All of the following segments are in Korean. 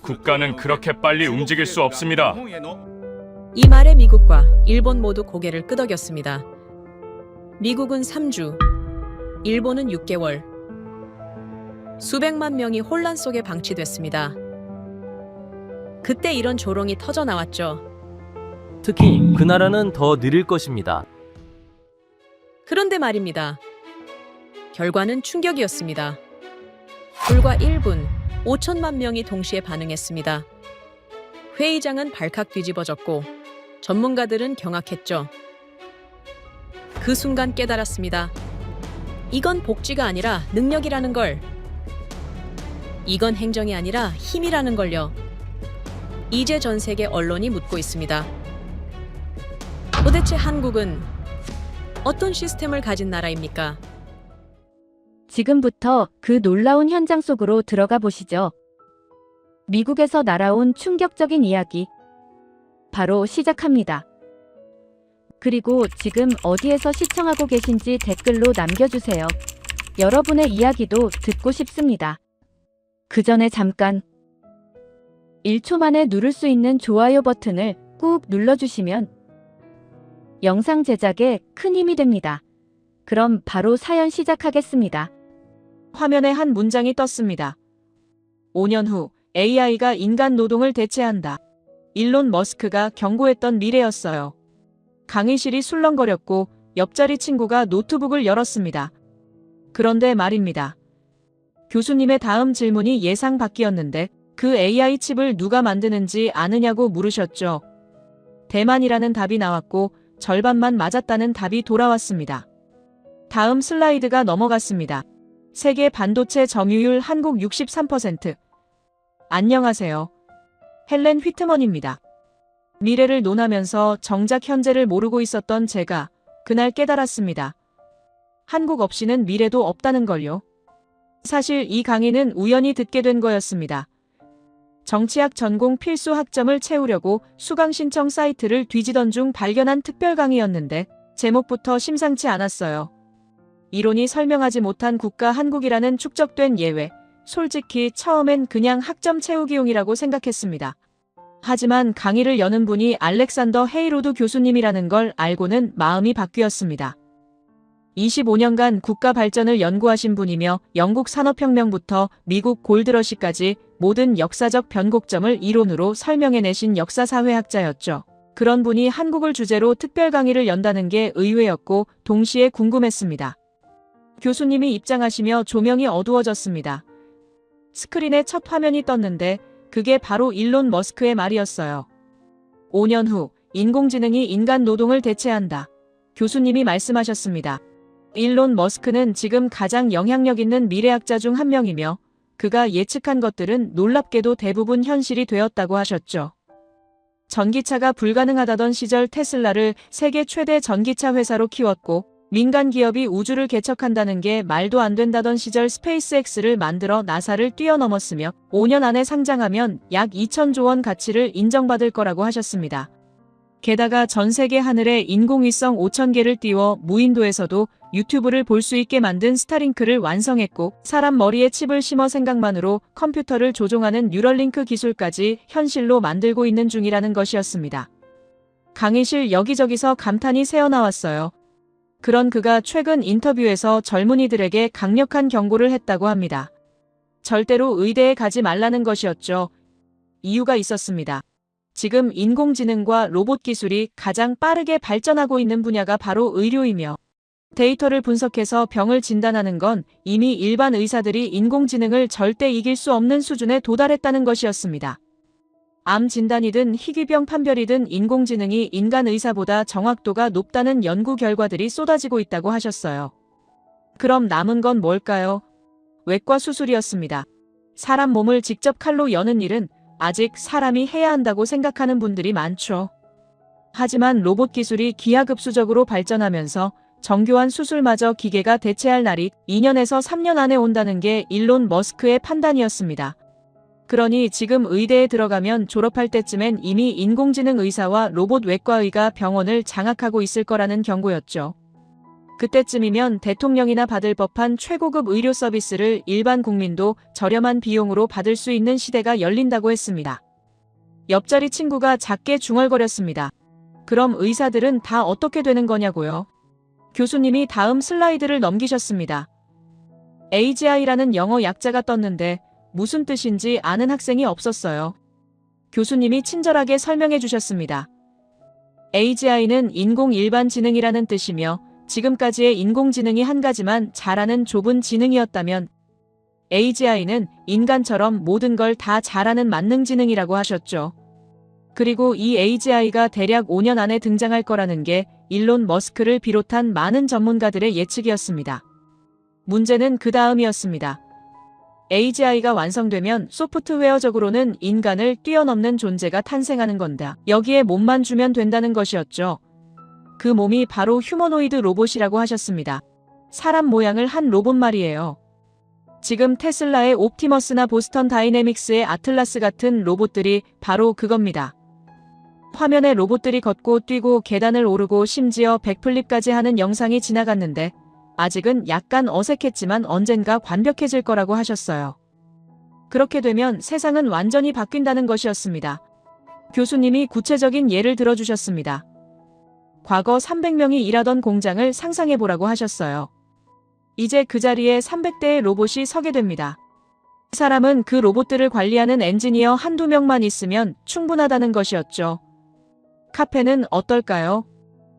국가는 그렇게 빨리 움직일 수 없습니다. 이 말에 미국과 일본 모두 고개를 끄덕였습니다. 미국은 3주, 일본은 6개월. 수백만 명이 혼란 속에 방치됐습니다. 그때 이런 조롱이 터져 나왔죠. 특히 그 나라는 더 느릴 것입니다. 그런데 말입니다. 결과는 충격이었습니다. 불과 1분, 5천만 명이 동시에 반응했습니다. 회의장은 발칵 뒤집어졌고 전문가들은 경악했죠. 그 순간 깨달았습니다. 이건 복지가 아니라 능력이라는 걸. 이건 행정이 아니라 힘이라는 걸요. 이제 전 세계 언론이 묻고 있습니다. 도대체 한국은 어떤 시스템을 가진 나라입니까? 지금부터 그 놀라운 현장 속으로 들어가 보시죠. 미국에서 날아온 충격적인 이야기. 바로 시작합니다. 그리고 지금 어디에서 시청하고 계신지 댓글로 남겨주세요. 여러분의 이야기도 듣고 싶습니다. 그 전에 잠깐 1초 만에 누를 수 있는 좋아요 버튼을 꾹 눌러주시면 영상 제작에 큰 힘이 됩니다. 그럼 바로 사연 시작하겠습니다. 화면에 한 문장이 떴습니다. 5년 후 AI가 인간 노동을 대체한다. 일론 머스크가 경고했던 미래였어요. 강의실이 술렁거렸고 옆자리 친구가 노트북을 열었습니다. 그런데 말입니다. 교수님의 다음 질문이 예상 밖이었는데 그 AI 칩을 누가 만드는지 아느냐고 물으셨죠. 대만이라는 답이 나왔고 절반만 맞았다는 답이 돌아왔습니다. 다음 슬라이드가 넘어갔습니다. 세계 반도체 점유율 한국 63%. 안녕하세요. 헬렌 휘트먼입니다. 미래를 논하면서 정작 현재를 모르고 있었던 제가 그날 깨달았습니다. 한국 없이는 미래도 없다는 걸요. 사실 이 강의는 우연히 듣게 된 거였습니다. 정치학 전공 필수 학점을 채우려고 수강 신청 사이트를 뒤지던 중 발견한 특별 강의였는데 제목부터 심상치 않았어요. 이론이 설명하지 못한 국가 한국이라는 축적된 예외. 솔직히 처음엔 그냥 학점 채우기용이라고 생각했습니다. 하지만 강의를 여는 분이 알렉산더 헤이로드 교수님이라는 걸 알고는 마음이 바뀌었습니다. 25년간 국가 발전을 연구하신 분이며 영국 산업혁명부터 미국 골드러시까지 모든 역사적 변곡점을 이론으로 설명해내신 역사사회학자였죠. 그런 분이 한국을 주제로 특별 강의를 연다는 게 의외였고 동시에 궁금했습니다. 교수님이 입장하시며 조명이 어두워졌습니다. 스크린에 첫 화면이 떴는데 그게 바로 일론 머스크의 말이었어요. 5년 후 인공지능이 인간 노동을 대체한다. 교수님이 말씀하셨습니다. 일론 머스크는 지금 가장 영향력 있는 미래학자 중 한 명이며 그가 예측한 것들은 놀랍게도 대부분 현실이 되었다고 하셨죠. 전기차가 불가능하다던 시절 테슬라를 세계 최대 전기차 회사로 키웠고 민간 기업이 우주를 개척한다는 게 말도 안 된다던 시절 스페이스X를 만들어 나사를 뛰어넘었으며 5년 안에 상장하면 약 2천조 원 가치를 인정받을 거라고 하셨습니다. 게다가 전 세계 하늘에 인공위성 5,000개를 띄워 무인도에서도 유튜브를 볼 수 있게 만든 스타링크를 완성했고 사람 머리에 칩을 심어 생각만으로 컴퓨터를 조종하는 뉴럴링크 기술까지 현실로 만들고 있는 중이라는 것이었습니다. 강의실 여기저기서 감탄이 새어나왔어요. 그런 그가 최근 인터뷰에서 젊은이들에게 강력한 경고를 했다고 합니다. 절대로 의대에 가지 말라는 것이었죠. 이유가 있었습니다. 지금 인공지능과 로봇 기술이 가장 빠르게 발전하고 있는 분야가 바로 의료이며 데이터를 분석해서 병을 진단하는 건 이미 일반 의사들이 인공지능을 절대 이길 수 없는 수준에 도달했다는 것이었습니다. 암 진단이든 희귀병 판별이든 인공지능이 인간 의사보다 정확도가 높다는 연구 결과들이 쏟아지고 있다고 하셨어요. 그럼 남은 건 뭘까요? 외과 수술이었습니다. 사람 몸을 직접 칼로 여는 일은 아직 사람이 해야 한다고 생각하는 분들이 많죠. 하지만 로봇 기술이 기하급수적으로 발전하면서 정교한 수술마저 기계가 대체할 날이 2년에서 3년 안에 온다는 게 일론 머스크의 판단이었습니다. 그러니 지금 의대에 들어가면 졸업할 때쯤엔 이미 인공지능 의사와 로봇 외과의가 병원을 장악하고 있을 거라는 경고였죠. 그때쯤이면 대통령이나 받을 법한 최고급 의료 서비스를 일반 국민도 저렴한 비용으로 받을 수 있는 시대가 열린다고 했습니다. 옆자리 친구가 작게 중얼거렸습니다. 그럼 의사들은 다 어떻게 되는 거냐고요? 교수님이 다음 슬라이드를 넘기셨습니다. AGI라는 영어 약자가 떴는데 무슨 뜻인지 아는 학생이 없었어요. 교수님이 친절하게 설명해 주셨습니다. AGI는 인공 일반 지능이라는 뜻이며 지금까지의 인공지능이 한 가지만 잘하는 좁은 지능이었다면 AGI는 인간처럼 모든 걸 다 잘하는 만능지능이라고 하셨죠. 그리고 이 AGI가 대략 5년 안에 등장할 거라는 게 일론 머스크를 비롯한 많은 전문가들의 예측이었습니다. 문제는 그 다음이었습니다. AGI가 완성되면 소프트웨어적으로는 인간을 뛰어넘는 존재가 탄생하는 건다. 여기에 몸만 주면 된다는 것이었죠. 그 몸이 바로 휴머노이드 로봇이라고 하셨습니다. 사람 모양을 한 로봇 말이에요. 지금 테슬라의 옵티머스나 보스턴 다이내믹스의 아틀라스 같은 로봇들이 바로 그겁니다. 화면에 로봇들이 걷고 뛰고 계단을 오르고 심지어 백플립까지 하는 영상이 지나갔는데 아직은 약간 어색했지만 언젠가 완벽해질 거라고 하셨어요. 그렇게 되면 세상은 완전히 바뀐다는 것이었습니다. 교수님이 구체적인 예를 들어주셨습니다. 과거 300명이 일하던 공장을 상상해보라고 하셨어요. 이제 그 자리에 300대의 로봇이 서게 됩니다. 사람은 그 로봇들을 관리하는 엔지니어 한두 명만 있으면 충분하다는 것이었죠. 카페는 어떨까요?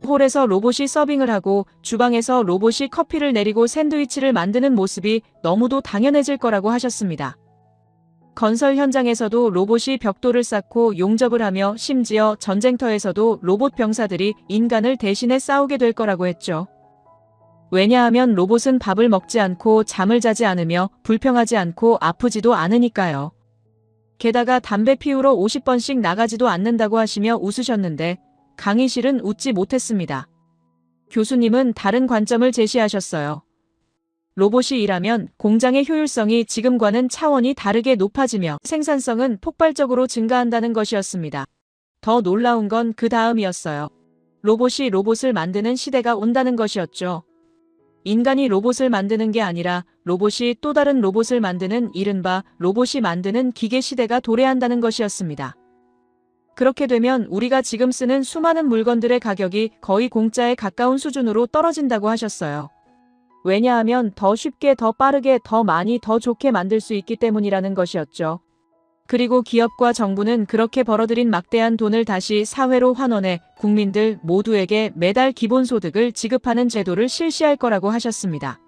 홀에서 로봇이 서빙을 하고 주방에서 로봇이 커피를 내리고 샌드위치를 만드는 모습이 너무도 당연해질 거라고 하셨습니다. 건설 현장에서도 로봇이 벽돌을 쌓고 용접을 하며 심지어 전쟁터에서도 로봇 병사들이 인간을 대신해 싸우게 될 거라고 했죠. 왜냐하면 로봇은 밥을 먹지 않고 잠을 자지 않으며 불평하지 않고 아프지도 않으니까요. 게다가 담배 피우러 50번씩 나가지도 않는다고 하시며 웃으셨는데 강의실은 웃지 못했습니다. 교수님은 다른 관점을 제시하셨어요. 로봇이 일하면 공장의 효율성이 지금과는 차원이 다르게 높아지며 생산성은 폭발적으로 증가한다는 것이었습니다. 더 놀라운 건 그 다음이었어요. 로봇이 로봇을 만드는 시대가 온다는 것이었죠. 인간이 로봇을 만드는 게 아니라 로봇이 또 다른 로봇을 만드는 이른바 로봇이 만드는 기계 시대가 도래한다는 것이었습니다. 그렇게 되면 우리가 지금 쓰는 수많은 물건들의 가격이 거의 공짜에 가까운 수준으로 떨어진다고 하셨어요. 왜냐하면 더 쉽게, 더 빠르게, 더 많이, 더 좋게 만들 수 있기 때문이라는 것이었죠. 그리고 기업과 정부는 그렇게 벌어들인 막대한 돈을 다시 사회로 환원해 국민들 모두에게 매달 기본소득을 지급하는 제도를 실시할 거라고 하셨습니다.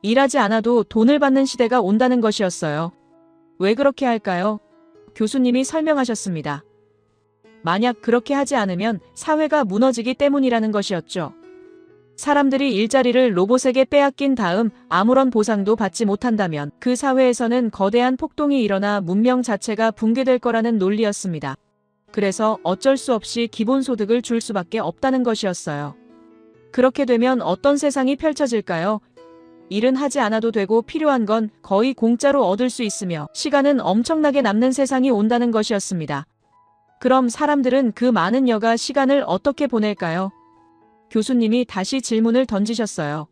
일하지 않아도 돈을 받는 시대가 온다는 것이었어요. 왜 그렇게 할까요? 교수님이 설명하셨습니다. 만약 그렇게 하지 않으면 사회가 무너지기 때문이라는 것이었죠. 사람들이 일자리를 로봇에게 빼앗긴 다음 아무런 보상도 받지 못한다면 그 사회에서는 거대한 폭동이 일어나 문명 자체가 붕괴될 거라는 논리였습니다. 그래서 어쩔 수 없이 기본소득을 줄 수밖에 없다는 것이었어요. 그렇게 되면 어떤 세상이 펼쳐질까요? 일은 하지 않아도 되고 필요한 건 거의 공짜로 얻을 수 있으며 시간은 엄청나게 남는 세상이 온다는 것이었습니다. 그럼 사람들은 그 많은 여가 시간을 어떻게 보낼까요? 교수님이 다시 질문을 던지셨어요.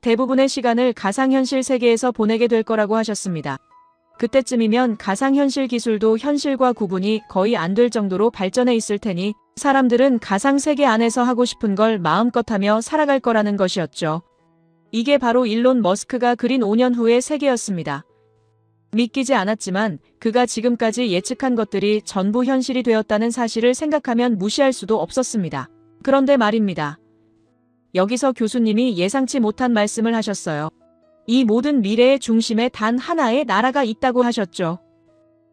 대부분의 시간을 가상현실 세계에서 보내게 될 거라고 하셨습니다. 그때쯤이면 가상현실 기술도 현실과 구분이 거의 안 될 정도로 발전해 있을 테니 사람들은 가상세계 안에서 하고 싶은 걸 마음껏 하며 살아갈 거라는 것이었죠. 이게 바로 일론 머스크가 그린 5년 후의 세계였습니다. 믿기지 않았지만 그가 지금까지 예측한 것들이 전부 현실이 되었다는 사실을 생각하면 무시할 수도 없었습니다. 그런데 말입니다. 여기서 교수님이 예상치 못한 말씀을 하셨어요. 이 모든 미래의 중심에 단 하나의 나라가 있다고 하셨죠.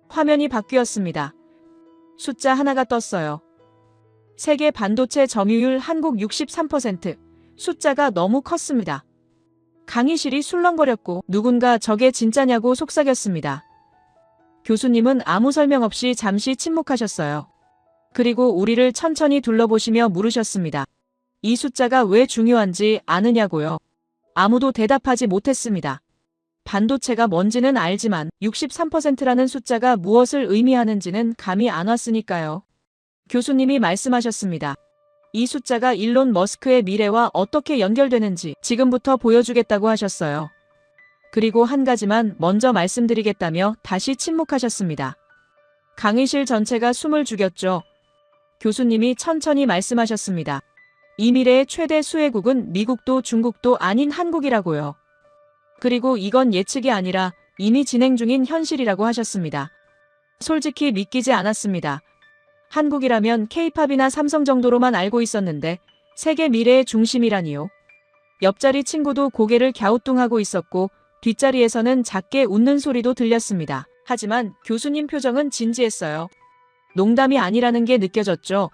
화면이 바뀌었습니다. 숫자 하나가 떴어요. 세계 반도체 점유율 한국 63%. 숫자가 너무 컸습니다. 강의실이 술렁거렸고 누군가 저게 진짜냐고 속삭였습니다. 교수님은 아무 설명 없이 잠시 침묵하셨어요. 그리고 우리를 천천히 둘러보시며 물으셨습니다. 이 숫자가 왜 중요한지 아느냐고요. 아무도 대답하지 못했습니다. 반도체가 뭔지는 알지만 63%라는 숫자가 무엇을 의미하는지는 감이 안 왔으니까요. 교수님이 말씀하셨습니다. 이 숫자가 일론 머스크의 미래와 어떻게 연결되는지 지금부터 보여주겠다고 하셨어요. 그리고 한 가지만 먼저 말씀드리겠다며 다시 침묵하셨습니다. 강의실 전체가 숨을 죽였죠. 교수님이 천천히 말씀하셨습니다. 이 미래의 최대 수혜국은 미국도 중국도 아닌 한국이라고요. 그리고 이건 예측이 아니라 이미 진행 중인 현실이라고 하셨습니다. 솔직히 믿기지 않았습니다. 한국이라면 K-팝이나 삼성 정도로만 알고 있었는데 세계 미래의 중심이라니요. 옆자리 친구도 고개를 갸우뚱하고 있었고 뒷자리에서는 작게 웃는 소리도 들렸습니다. 하지만 교수님 표정은 진지했어요. 농담이 아니라는 게 느껴졌죠.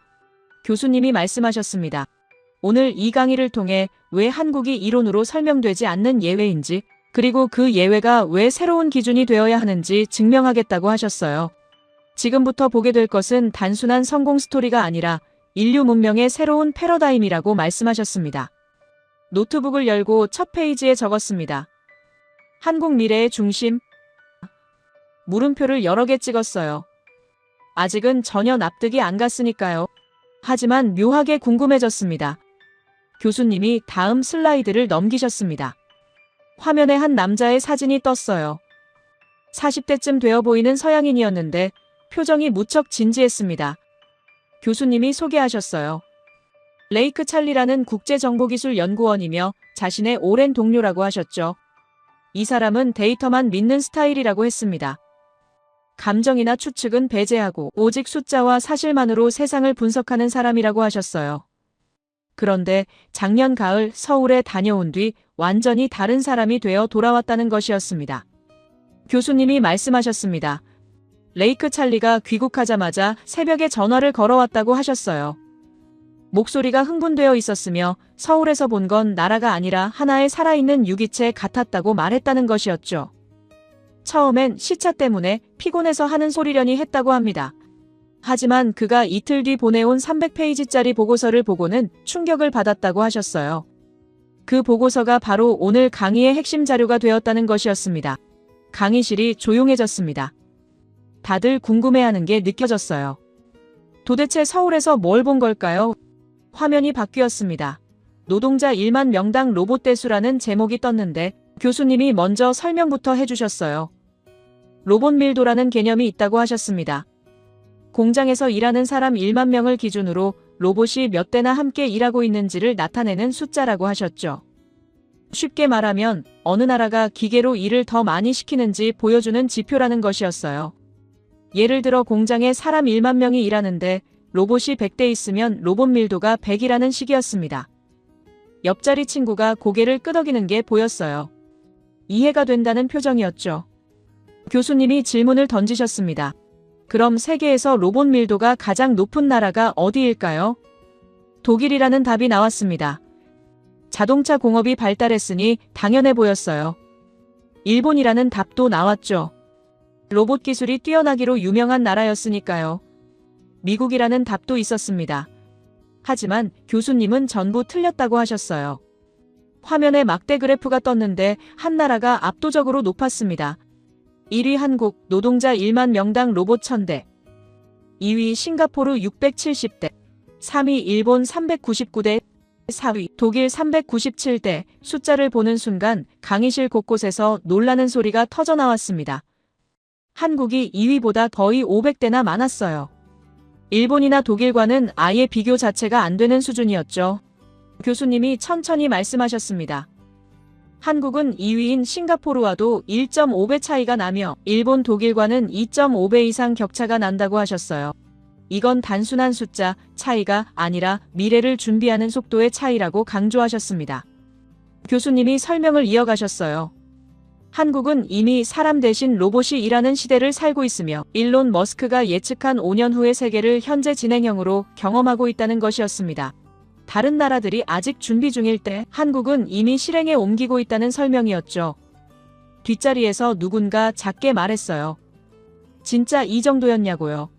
교수님이 말씀하셨습니다. 오늘 이 강의를 통해 왜 한국이 이론으로 설명되지 않는 예외인지, 그리고 그 예외가 왜 새로운 기준이 되어야 하는지 증명하겠다고 하셨어요. 지금부터 보게 될 것은 단순한 성공 스토리가 아니라 인류 문명의 새로운 패러다임이라고 말씀하셨습니다. 노트북을 열고 첫 페이지에 적었습니다. 한국 미래의 중심. 물음표를 여러 개 찍었어요. 아직은 전혀 납득이 안 갔으니까요. 하지만 묘하게 궁금해졌습니다. 교수님이 다음 슬라이드를 넘기셨습니다. 화면에 한 남자의 사진이 떴어요. 40대쯤 되어 보이는 서양인이었는데 표정이 무척 진지했습니다. 교수님이 소개하셨어요. 레이크 찰리라는 국제정보기술연구원이며 자신의 오랜 동료라고 하셨죠. 이 사람은 데이터만 믿는 스타일이라고 했습니다. 감정이나 추측은 배제하고 오직 숫자와 사실만으로 세상을 분석하는 사람이라고 하셨어요. 그런데 작년 가을 서울에 다녀온 뒤 완전히 다른 사람이 되어 돌아왔다는 것이었습니다. 교수님이 말씀하셨습니다. 레이크 찰리가 귀국하자마자 새벽에 전화를 걸어왔다고 하셨어요. 목소리가 흥분되어 있었으며 서울에서 본 건 나라가 아니라 하나의 살아있는 유기체 같았다고 말했다는 것이었죠. 처음엔 시차 때문에 피곤해서 하는 소리려니 했다고 합니다. 하지만 그가 이틀 뒤 보내온 300페이지짜리 보고서를 보고는 충격을 받았다고 하셨어요. 그 보고서가 바로 오늘 강의의 핵심 자료가 되었다는 것이었습니다. 강의실이 조용해졌습니다. 다들 궁금해하는 게 느껴졌어요. 도대체 서울에서 뭘 본 걸까요? 화면이 바뀌었습니다. 노동자 1만 명당 로봇 대수라는 제목이 떴는데 교수님이 먼저 설명부터 해주셨어요. 로봇 밀도라는 개념이 있다고 하셨습니다. 공장에서 일하는 사람 1만 명을 기준으로 로봇이 몇 대나 함께 일하고 있는지를 나타내는 숫자라고 하셨죠. 쉽게 말하면 어느 나라가 기계로 일을 더 많이 시키는지 보여주는 지표라는 것이었어요. 예를 들어 공장에 사람 1만 명이 일하는데 로봇이 100대 있으면 로봇 밀도가 100이라는 식이었습니다. 옆자리 친구가 고개를 끄덕이는 게 보였어요. 이해가 된다는 표정이었죠. 교수님이 질문을 던지셨습니다. 그럼 세계에서 로봇 밀도가 가장 높은 나라가 어디일까요? 독일이라는 답이 나왔습니다. 자동차 공업이 발달했으니 당연해 보였어요. 일본이라는 답도 나왔죠. 로봇 기술이 뛰어나기로 유명한 나라였으니까요. 미국이라는 답도 있었습니다. 하지만 교수님은 전부 틀렸다고 하셨어요. 화면에 막대 그래프가 떴는데 한 나라가 압도적으로 높았습니다. 1위 한국, 노동자 1만 명당 로봇 1000대. 2위 싱가포르 670대. 3위 일본 399대. 4위 독일 397대. 숫자를 보는 순간 강의실 곳곳에서 놀라는 소리가 터져나왔습니다. 한국이 2위보다 거의 500대나 많았어요. 일본이나 독일과는 아예 비교 자체가 안 되는 수준이었죠. 교수님이 천천히 말씀하셨습니다. 한국은 2위인 싱가포르와도 1.5배 차이가 나며 일본, 독일과는 2.5배 이상 격차가 난다고 하셨어요. 이건 단순한 숫자 차이가 아니라 미래를 준비하는 속도의 차이라고 강조하셨습니다. 교수님이 설명을 이어가셨어요. 한국은 이미 사람 대신 로봇이 일하는 시대를 살고 있으며 일론 머스크가 예측한 5년 후의 세계를 현재 진행형으로 경험하고 있다는 것이었습니다. 다른 나라들이 아직 준비 중일 때 한국은 이미 실행에 옮기고 있다는 설명이었죠. 뒷자리에서 누군가 작게 말했어요. 진짜 이 정도였냐고요.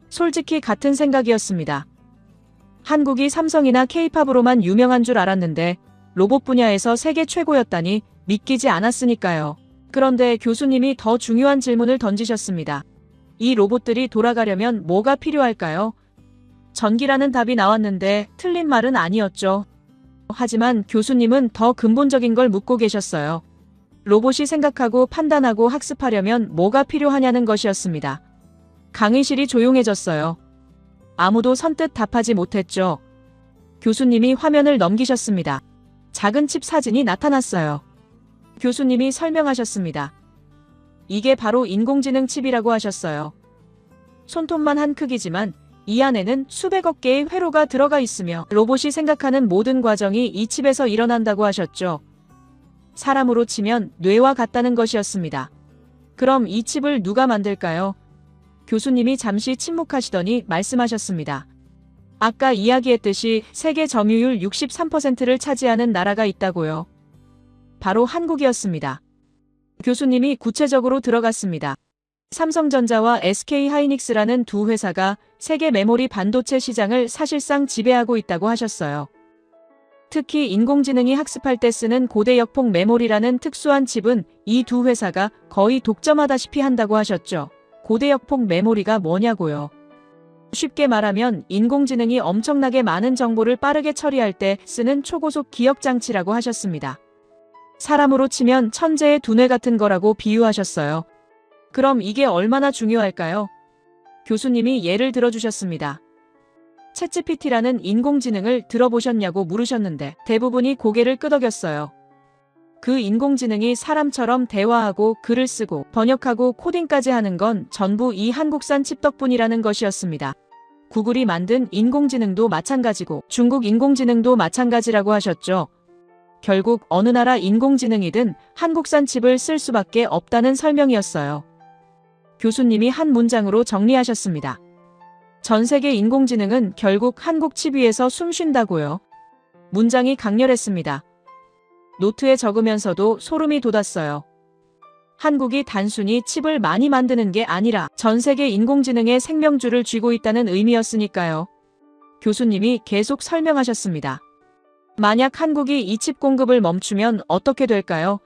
솔직히 같은 생각이었습니다. 한국이 삼성이나 K-팝으로만 유명한 줄 알았는데 로봇 분야에서 세계 최고였다니 믿기지 않았으니까요. 그런데 교수님이 더 중요한 질문을 던지셨습니다. 이 로봇들이 돌아가려면 뭐가 필요할까요? 전기라는 답이 나왔는데 틀린 말은 아니었죠. 하지만 교수님은 더 근본적인 걸 묻고 계셨어요. 로봇이 생각하고 판단하고 학습하려면 뭐가 필요하냐는 것이었습니다. 강의실이 조용해졌어요. 아무도 선뜻 답하지 못했죠. 교수님이 화면을 넘기셨습니다. 작은 칩 사진이 나타났어요. 교수님이 설명하셨습니다. 이게 바로 인공지능 칩이라고 하셨어요. 손톱만 한 크기지만 이 안에는 수백억 개의 회로가 들어가 있으며 로봇이 생각하는 모든 과정이 이 칩에서 일어난다고 하셨죠. 사람으로 치면 뇌와 같다는 것이었습니다. 그럼 이 칩을 누가 만들까요? 교수님이 잠시 침묵하시더니 말씀하셨습니다. 아까 이야기했듯이 세계 점유율 63%를 차지하는 나라가 있다고요. 바로 한국이었습니다. 교수님이 구체적으로 들어갔습니다. 삼성전자와 SK하이닉스라는 두 회사가 세계 메모리 반도체 시장을 사실상 지배하고 있다고 하셨어요. 특히 인공지능이 학습할 때 쓰는 고대역폭 메모리라는 특수한 칩은 이 두 회사가 거의 독점하다시피 한다고 하셨죠. 고대역폭 메모리가 뭐냐고요? 쉽게 말하면 인공지능이 엄청나게 많은 정보를 빠르게 처리할 때 쓰는 초고속 기억장치라고 하셨습니다. 사람으로 치면 천재의 두뇌 같은 거라고 비유하셨어요. 그럼 이게 얼마나 중요할까요? 교수님이 예를 들어주셨습니다. 챗GPT라는 인공지능을 들어보셨냐고 물으셨는데 대부분이 고개를 끄덕였어요. 그 인공지능이 사람처럼 대화하고 글을 쓰고 번역하고 코딩까지 하는 건 전부 이 한국산 칩 덕분이라는 것이었습니다. 구글이 만든 인공지능도 마찬가지고 중국 인공지능도 마찬가지라고 하셨죠. 결국 어느 나라 인공지능이든 한국산 칩을 쓸 수밖에 없다는 설명이었어요. 교수님이 한 문장으로 정리하셨습니다. 전 세계 인공지능은 결국 한국 칩 위에서 숨쉰다고요. 문장이 강렬했습니다. 노트에 적으면서도 소름이 돋았어요. 한국이 단순히 칩을 많이 만드는 게 아니라 전 세계 인공지능의 생명줄을 쥐고 있다는 의미였으니까요. 교수님이 계속 설명하셨습니다. 만약 한국이 이 칩 공급을 멈추면 어떻게 될까요?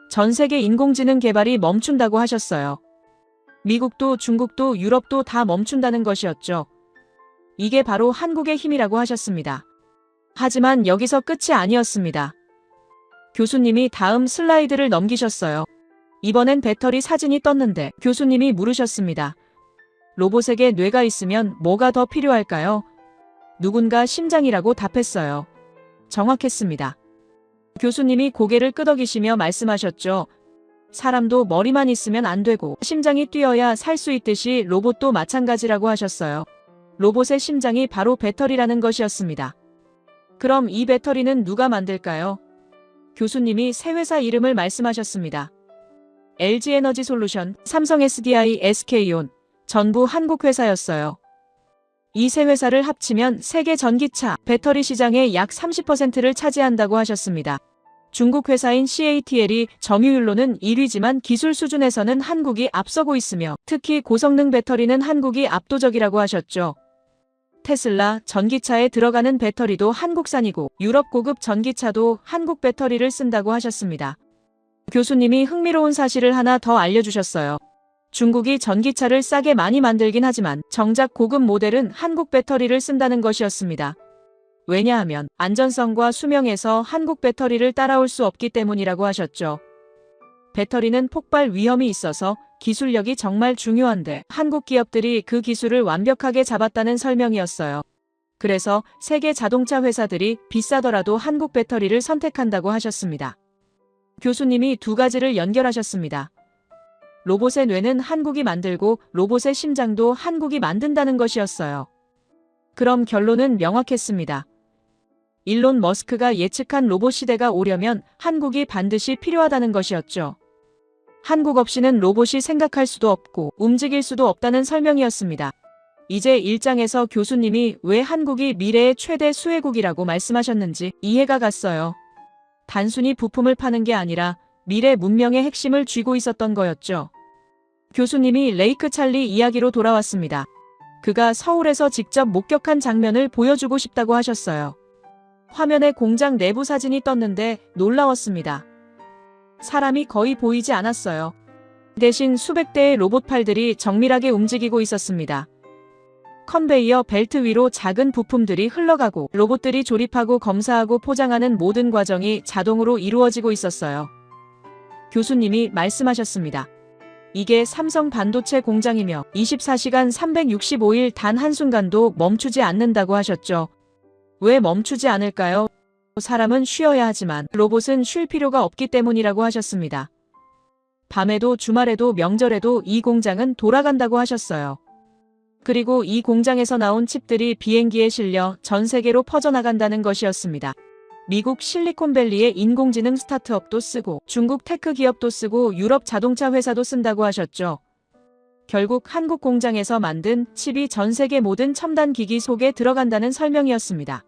전 세계 인공지능 개발이 멈춘다고 하셨어요. 미국도 중국도 유럽도 다 멈춘다는 것이었죠. 이게 바로 한국의 힘이라고 하셨습니다. 하지만 여기서 끝이 아니었습니다. 교수님이 다음 슬라이드를 넘기셨어요. 이번엔 배터리 사진이 떴는데 교수님이 물으셨습니다. 로봇에게 뇌가 있으면 뭐가 더 필요할까요? 누군가 심장이라고 답했어요. 정확했습니다. 교수님이 고개를 끄덕이시며 말씀하셨죠. 사람도 머리만 있으면 안 되고 심장이 뛰어야 살 수 있듯이 로봇도 마찬가지라고 하셨어요. 로봇의 심장이 바로 배터리라는 것이었습니다. 그럼 이 배터리는 누가 만들까요? 교수님이 세 회사 이름을 말씀하셨습니다. LG에너지솔루션, 삼성 SDI, SK온, 전부 한국 회사였어요. 이 세 회사를 합치면 세계 전기차, 배터리 시장의 약 30%를 차지한다고 하셨습니다. 중국 회사인 CATL이 점유율로는 1위지만 기술 수준에서는 한국이 앞서고 있으며 특히 고성능 배터리는 한국이 압도적이라고 하셨죠. 테슬라, 전기차에 들어가는 배터리도 한국산이고 유럽 고급 전기차도 한국 배터리를 쓴다고 하셨습니다. 교수님이 흥미로운 사실을 하나 더 알려주셨어요. 중국이 전기차를 싸게 많이 만들긴 하지만 정작 고급 모델은 한국 배터리를 쓴다는 것이었습니다. 왜냐하면 안전성과 수명에서 한국 배터리를 따라올 수 없기 때문이라고 하셨죠. 배터리는 폭발 위험이 있어서 기술력이 정말 중요한데 한국 기업들이 그 기술을 완벽하게 잡았다는 설명이었어요. 그래서 세계 자동차 회사들이 비싸더라도 한국 배터리를 선택한다고 하셨습니다. 교수님이 두 가지를 연결하셨습니다. 로봇의 뇌는 한국이 만들고 로봇의 심장도 한국이 만든다는 것이었어요. 그럼 결론은 명확했습니다. 일론 머스크가 예측한 로봇 시대가 오려면 한국이 반드시 필요하다는 것이었죠. 한국 없이는 로봇이 생각할 수도 없고 움직일 수도 없다는 설명이었습니다. 이제 1장에서 교수님이 왜 한국이 미래의 최대 수혜국이라고 말씀하셨는지 이해가 갔어요. 단순히 부품을 파는 게 아니라 미래 문명의 핵심을 쥐고 있었던 거였죠. 교수님이 레이크 찰리 이야기로 돌아왔습니다. 그가 서울에서 직접 목격한 장면을 보여주고 싶다고 하셨어요. 화면에 공장 내부 사진이 떴는데 놀라웠습니다. 사람이 거의 보이지 않았어요. 대신 수백 대의 로봇팔들이 정밀하게 움직이고 있었습니다. 컨베이어 벨트 위로 작은 부품들이 흘러가고 로봇들이 조립하고 검사하고 포장하는 모든 과정이 자동으로 이루어지고 있었어요. 교수님이 말씀하셨습니다. 이게 삼성 반도체 공장이며 24시간 365일 단 한순간도 멈추지 않는다고 하셨죠. 왜 멈추지 않을까요? 사람은 쉬어야 하지만 로봇은 쉴 필요가 없기 때문이라고 하셨습니다. 밤에도 주말에도 명절에도 이 공장은 돌아간다고 하셨어요. 그리고 이 공장에서 나온 칩들이 비행기에 실려 전 세계로 퍼져나간다는 것이었습니다. 미국 실리콘밸리의 인공지능 스타트업도 쓰고 중국 테크 기업도 쓰고 유럽 자동차 회사도 쓴다고 하셨죠. 결국 한국 공장에서 만든 칩이 전 세계 모든 첨단 기기 속에 들어간다는 설명이었습니다.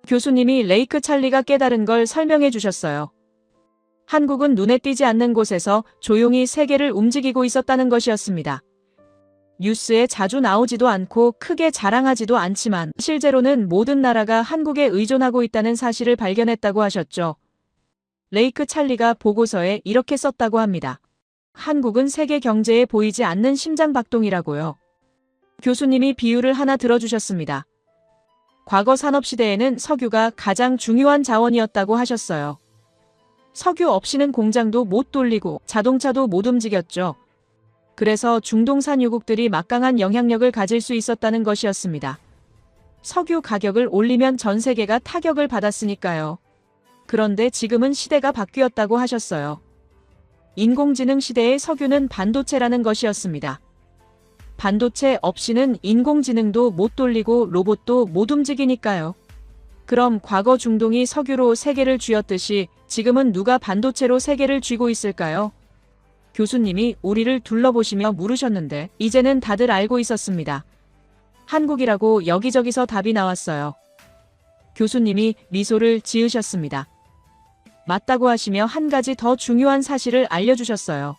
교수님이 레이크 찰리가 깨달은 걸 설명해 주셨어요. 한국은 눈에 띄지 않는 곳에서 조용히 세계를 움직이고 있었다는 것이었습니다. 뉴스에 자주 나오지도 않고 크게 자랑하지도 않지만 실제로는 모든 나라가 한국에 의존하고 있다는 사실을 발견했다고 하셨죠. 레이크 찰리가 보고서에 이렇게 썼다고 합니다. 한국은 세계 경제에 보이지 않는 심장박동이라고요. 교수님이 비유를 하나 들어주셨습니다. 과거 산업시대에는 석유가 가장 중요한 자원이었다고 하셨어요. 석유 없이는 공장도 못 돌리고 자동차도 못 움직였죠. 그래서 중동 산유국들이 막강한 영향력을 가질 수 있었다는 것이었습니다. 석유 가격을 올리면 전 세계가 타격을 받았으니까요. 그런데 지금은 시대가 바뀌었다고 하셨어요. 인공지능 시대의 석유는 반도체라는 것이었습니다. 반도체 없이는 인공지능도 못 돌리고 로봇도 못 움직이니까요. 그럼 과거 중동이 석유로 세계를 쥐었듯이 지금은 누가 반도체로 세계를 쥐고 있을까요? 교수님이 우리를 둘러보시며 물으셨는데 이제는 다들 알고 있었습니다. 한국이라고 여기저기서 답이 나왔어요. 교수님이 미소를 지으셨습니다. 맞다고 하시며 한 가지 더 중요한 사실을 알려주셨어요.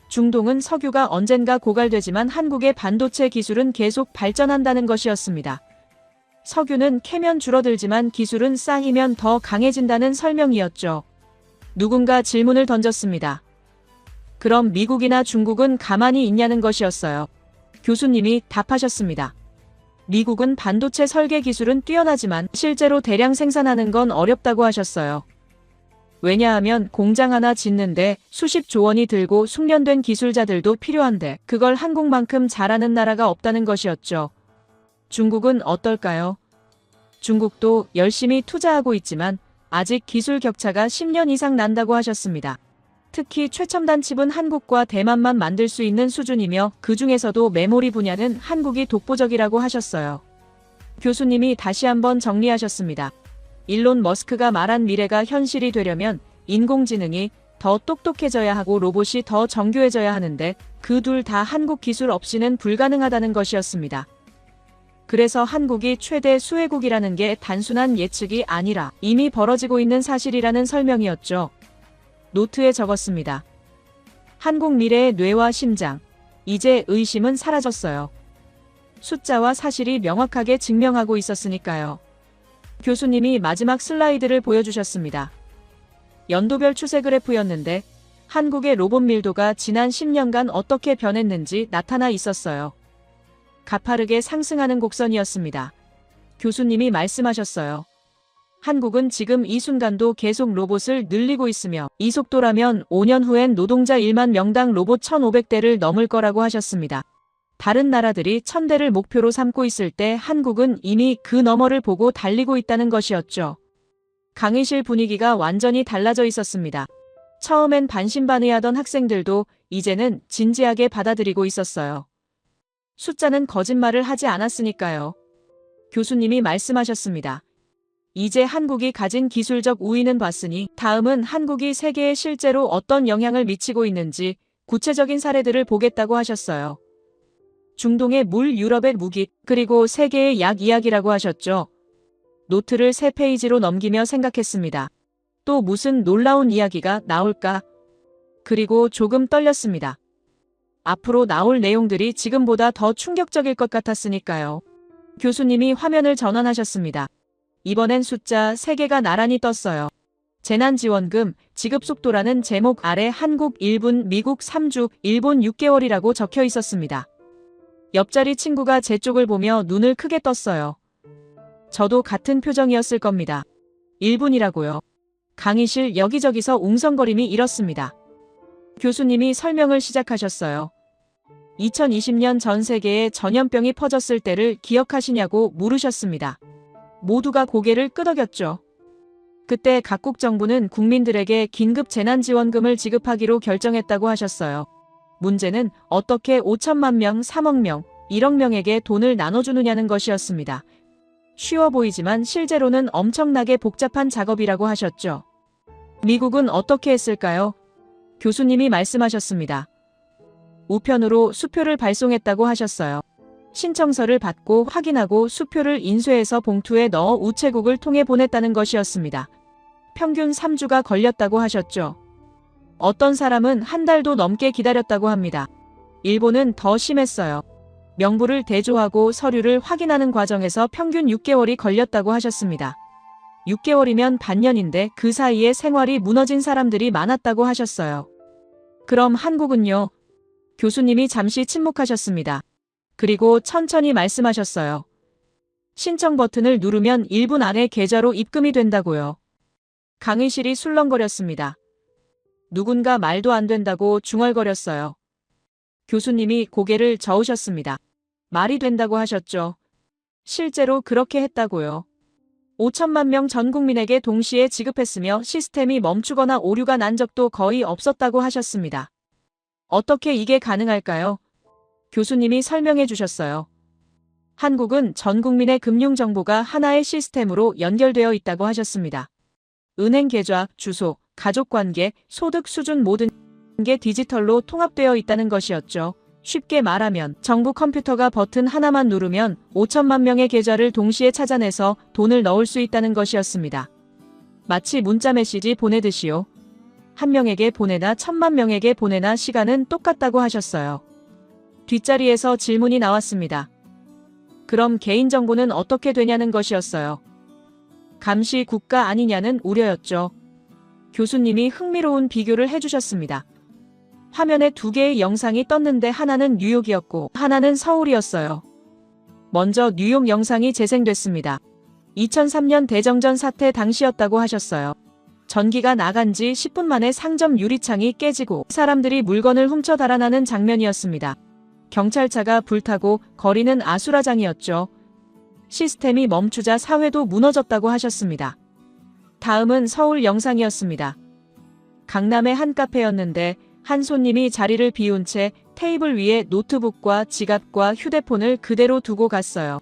중동은 석유가 언젠가 고갈되지만 한국의 반도체 기술은 계속 발전한다는 것이었습니다. 석유는 캐면 줄어들지만 기술은 쌓이면 더 강해진다는 설명이었죠. 누군가 질문을 던졌습니다. 그럼 미국이나 중국은 가만히 있냐는 것이었어요. 교수님이 답하셨습니다. 미국은 반도체 설계 기술은 뛰어나지만 실제로 대량 생산하는 건 어렵다고 하셨어요. 왜냐하면 공장 하나 짓는데 수십조 원이 들고 숙련된 기술자들도 필요한데 그걸 한국만큼 잘하는 나라가 없다는 것이었죠. 중국은 어떨까요? 중국도 열심히 투자하고 있지만 아직 기술 격차가 10년 이상 난다고 하셨습니다. 특히 최첨단 칩은 한국과 대만만 만들 수 있는 수준이며 그 중에서도 메모리 분야는 한국이 독보적이라고 하셨어요. 교수님이 다시 한번 정리하셨습니다. 일론 머스크가 말한 미래가 현실이 되려면 인공지능이 더 똑똑해져야 하고 로봇이 더 정교해져야 하는데 그 둘 다 한국 기술 없이는 불가능하다는 것이었습니다. 그래서 한국이 최대 수혜국이라는 게 단순한 예측이 아니라 이미 벌어지고 있는 사실이라는 설명이었죠. 노트에 적었습니다. 한국 미래의 뇌와 심장. 이제 의심은 사라졌어요. 숫자와 사실이 명확하게 증명하고 있었으니까요. 교수님이 마지막 슬라이드를 보여주셨습니다. 연도별 추세 그래프였는데 한국의 로봇 밀도가 지난 10년간 어떻게 변했는지 나타나 있었어요. 가파르게 상승하는 곡선이었습니다. 교수님이 말씀하셨어요. 한국은 지금 이 순간도 계속 로봇을 늘리고 있으며 이 속도라면 5년 후엔 노동자 1만 명당 로봇 1,500대를 넘을 거라고 하셨습니다. 다른 나라들이 1,000대를 목표로 삼고 있을 때 한국은 이미 그 너머를 보고 달리고 있다는 것이었죠. 강의실 분위기가 완전히 달라져 있었습니다. 처음엔 반신반의하던 학생들도 이제는 진지하게 받아들이고 있었어요. 숫자는 거짓말을 하지 않았으니까요. 교수님이 말씀하셨습니다. 이제 한국이 가진 기술적 우위는 봤으니 다음은 한국이 세계에 실제로 어떤 영향을 미치고 있는지 구체적인 사례들을 보겠다고 하셨어요. 중동의 물, 유럽의 무기, 그리고 세계의 약 이야기라고 하셨죠. 노트를 3페이지로 넘기며 생각했습니다. 또 무슨 놀라운 이야기가 나올까? 그리고 조금 떨렸습니다. 앞으로 나올 내용들이 지금보다 더 충격적일 것 같았으니까요. 교수님이 화면을 전환하셨습니다. 이번엔 숫자 3개가 나란히 떴어요. 재난지원금, 지급속도라는 제목 아래 한국 1분, 미국 3주, 일본 6개월이라고 적혀 있었습니다. 옆자리 친구가 제 쪽을 보며 눈을 크게 떴어요. 저도 같은 표정이었을 겁니다. 1분이라고요. 강의실 여기저기서 웅성거림이 일었습니다. 교수님이 설명을 시작하셨어요. 2020년 전 세계에 전염병이 퍼졌을 때를 기억하시냐고 물으셨습니다. 모두가 고개를 끄덕였죠. 그때 각국 정부는 국민들에게 긴급 재난지원금을 지급하기로 결정했다고 하셨어요. 문제는 어떻게 5천만 명, 3억 명, 1억 명에게 돈을 나눠주느냐는 것이었습니다. 쉬워 보이지만 실제로는 엄청나게 복잡한 작업이라고 하셨죠. 미국은 어떻게 했을까요? 교수님이 말씀하셨습니다. 우편으로 수표를 발송했다고 하셨어요. 신청서를 받고 확인하고 수표를 인쇄해서 봉투에 넣어 우체국을 통해 보냈다는 것이었습니다. 평균 3주가 걸렸다고 하셨죠. 어떤 사람은 한 달도 넘게 기다렸다고 합니다. 일본은 더 심했어요. 명부를 대조하고 서류를 확인하는 과정에서 평균 6개월이 걸렸다고 하셨습니다. 6개월이면 반년인데 그 사이에 생활이 무너진 사람들이 많았다고 하셨어요. 그럼 한국은요? 교수님이 잠시 침묵하셨습니다. 그리고 천천히 말씀하셨어요. 신청 버튼을 누르면 1분 안에 계좌로 입금이 된다고요. 강의실이 술렁거렸습니다. 누군가 말도 안 된다고 중얼거렸어요. 교수님이 고개를 저으셨습니다. 말이 된다고 하셨죠. 실제로 그렇게 했다고요. 5천만 명 전 국민에게 동시에 지급했으며 시스템이 멈추거나 오류가 난 적도 거의 없었다고 하셨습니다. 어떻게 이게 가능할까요? 교수님이 설명해 주셨어요. 한국은 전 국민의 금융 정보가 하나의 시스템으로 연결되어 있다고 하셨습니다. 은행 계좌, 주소, 가족관계, 소득 수준 모든 게 디지털로 통합되어 있다는 것이었죠. 쉽게 말하면 정부 컴퓨터가 버튼 하나만 누르면 5천만 명의 계좌를 동시에 찾아내서 돈을 넣을 수 있다는 것이었습니다. 마치 문자 메시지 보내듯이요. 한 명에게 보내나 1,000만 명에게 보내나 시간은 똑같다고 하셨어요. 뒷자리에서 질문이 나왔습니다. 그럼 개인정보는 어떻게 되냐는 것이었어요. 감시 국가 아니냐는 우려였죠. 교수님이 흥미로운 비교를 해주셨습니다. 화면에 2개의 영상이 떴는데 하나는 뉴욕이었고 하나는 서울이었어요. 먼저 뉴욕 영상이 재생됐습니다. 2003년 대정전 사태 당시였다고 하셨어요. 전기가 나간 지 10분 만에 상점 유리창이 깨지고 사람들이 물건을 훔쳐 달아나는 장면이었습니다. 경찰차가 불타고 거리는 아수라장이었죠. 시스템이 멈추자 사회도 무너졌다고 하셨습니다. 다음은 서울 영상이었습니다. 강남의 한 카페였는데 한 손님이 자리를 비운 채 테이블 위에 노트북과 지갑과 휴대폰을 그대로 두고 갔어요.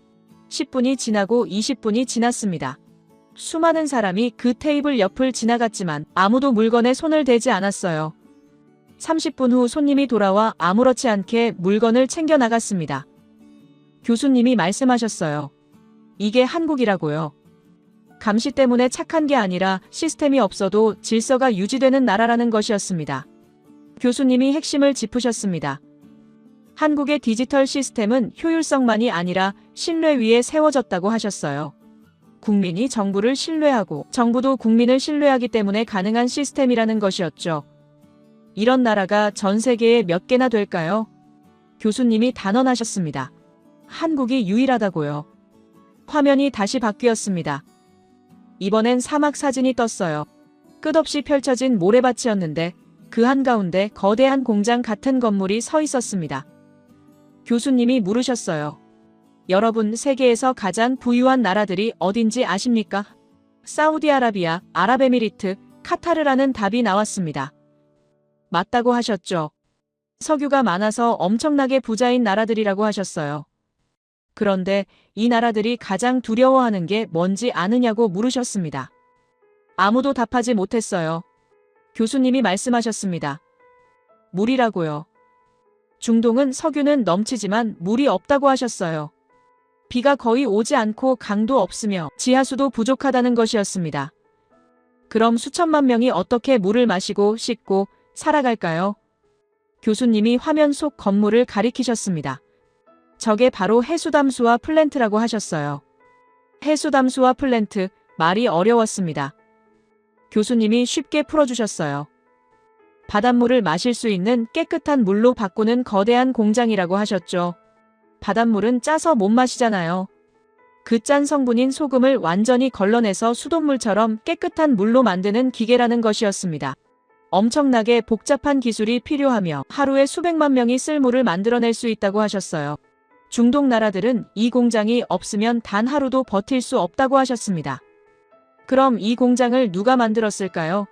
10분이 지나고 20분이 지났습니다. 수많은 사람이 그 테이블 옆을 지나갔지만 아무도 물건에 손을 대지 않았어요. 30분 후 손님이 돌아와 아무렇지 않게 물건을 챙겨 나갔습니다. 교수님이 말씀하셨어요. 이게 한국이라고요. 감시 때문에 착한 게 아니라 시스템이 없어도 질서가 유지되는 나라라는 것이었습니다. 교수님이 핵심을 짚으셨습니다. 한국의 디지털 시스템은 효율성만이 아니라 신뢰 위에 세워졌다고 하셨어요. 국민이 정부를 신뢰하고 정부도 국민을 신뢰하기 때문에 가능한 시스템이라는 것이었죠. 이런 나라가 전 세계에 몇 개나 될까요? 교수님이 단언하셨습니다. 한국이 유일하다고요. 화면이 다시 바뀌었습니다. 이번엔 사막 사진이 떴어요. 끝없이 펼쳐진 모래밭이었는데 그 한가운데 거대한 공장 같은 건물이 서 있었습니다. 교수님이 물으셨어요. 여러분, 세계에서 가장 부유한 나라들이 어딘지 아십니까? 사우디아라비아, 아랍에미리트, 카타르라는 답이 나왔습니다. 맞다고 하셨죠. 석유가 많아서 엄청나게 부자인 나라들이라고 하셨어요. 그런데 이 나라들이 가장 두려워하는 게 뭔지 아느냐고 물으셨습니다. 아무도 답하지 못했어요. 교수님이 말씀하셨습니다. 물이라고요. 중동은 석유는 넘치지만 물이 없다고 하셨어요. 비가 거의 오지 않고 강도 없으며 지하수도 부족하다는 것이었습니다. 그럼 수천만 명이 어떻게 물을 마시고 씻고 살아갈까요? 교수님이 화면 속 건물을 가리키셨습니다. 저게 바로 해수담수와 플랜트라고 하셨어요. 해수담수와 플랜트, 말이 어려웠습니다. 교수님이 쉽게 풀어주셨어요. 바닷물을 마실 수 있는 깨끗한 물로 바꾸는 거대한 공장이라고 하셨죠. 바닷물은 짜서 못 마시잖아요. 그 짠 성분인 소금을 완전히 걸러내서 수돗물처럼 깨끗한 물로 만드는 기계라는 것이었습니다. 엄청나게 복잡한 기술이 필요하며 하루에 수백만 명이 쓸 물을 만들어낼 수 있다고 하셨어요. 중동 나라들은 이 공장이 없으면 단 하루도 버틸 수 없다고 하셨습니다. 그럼 이 공장을 누가 만들었을까요?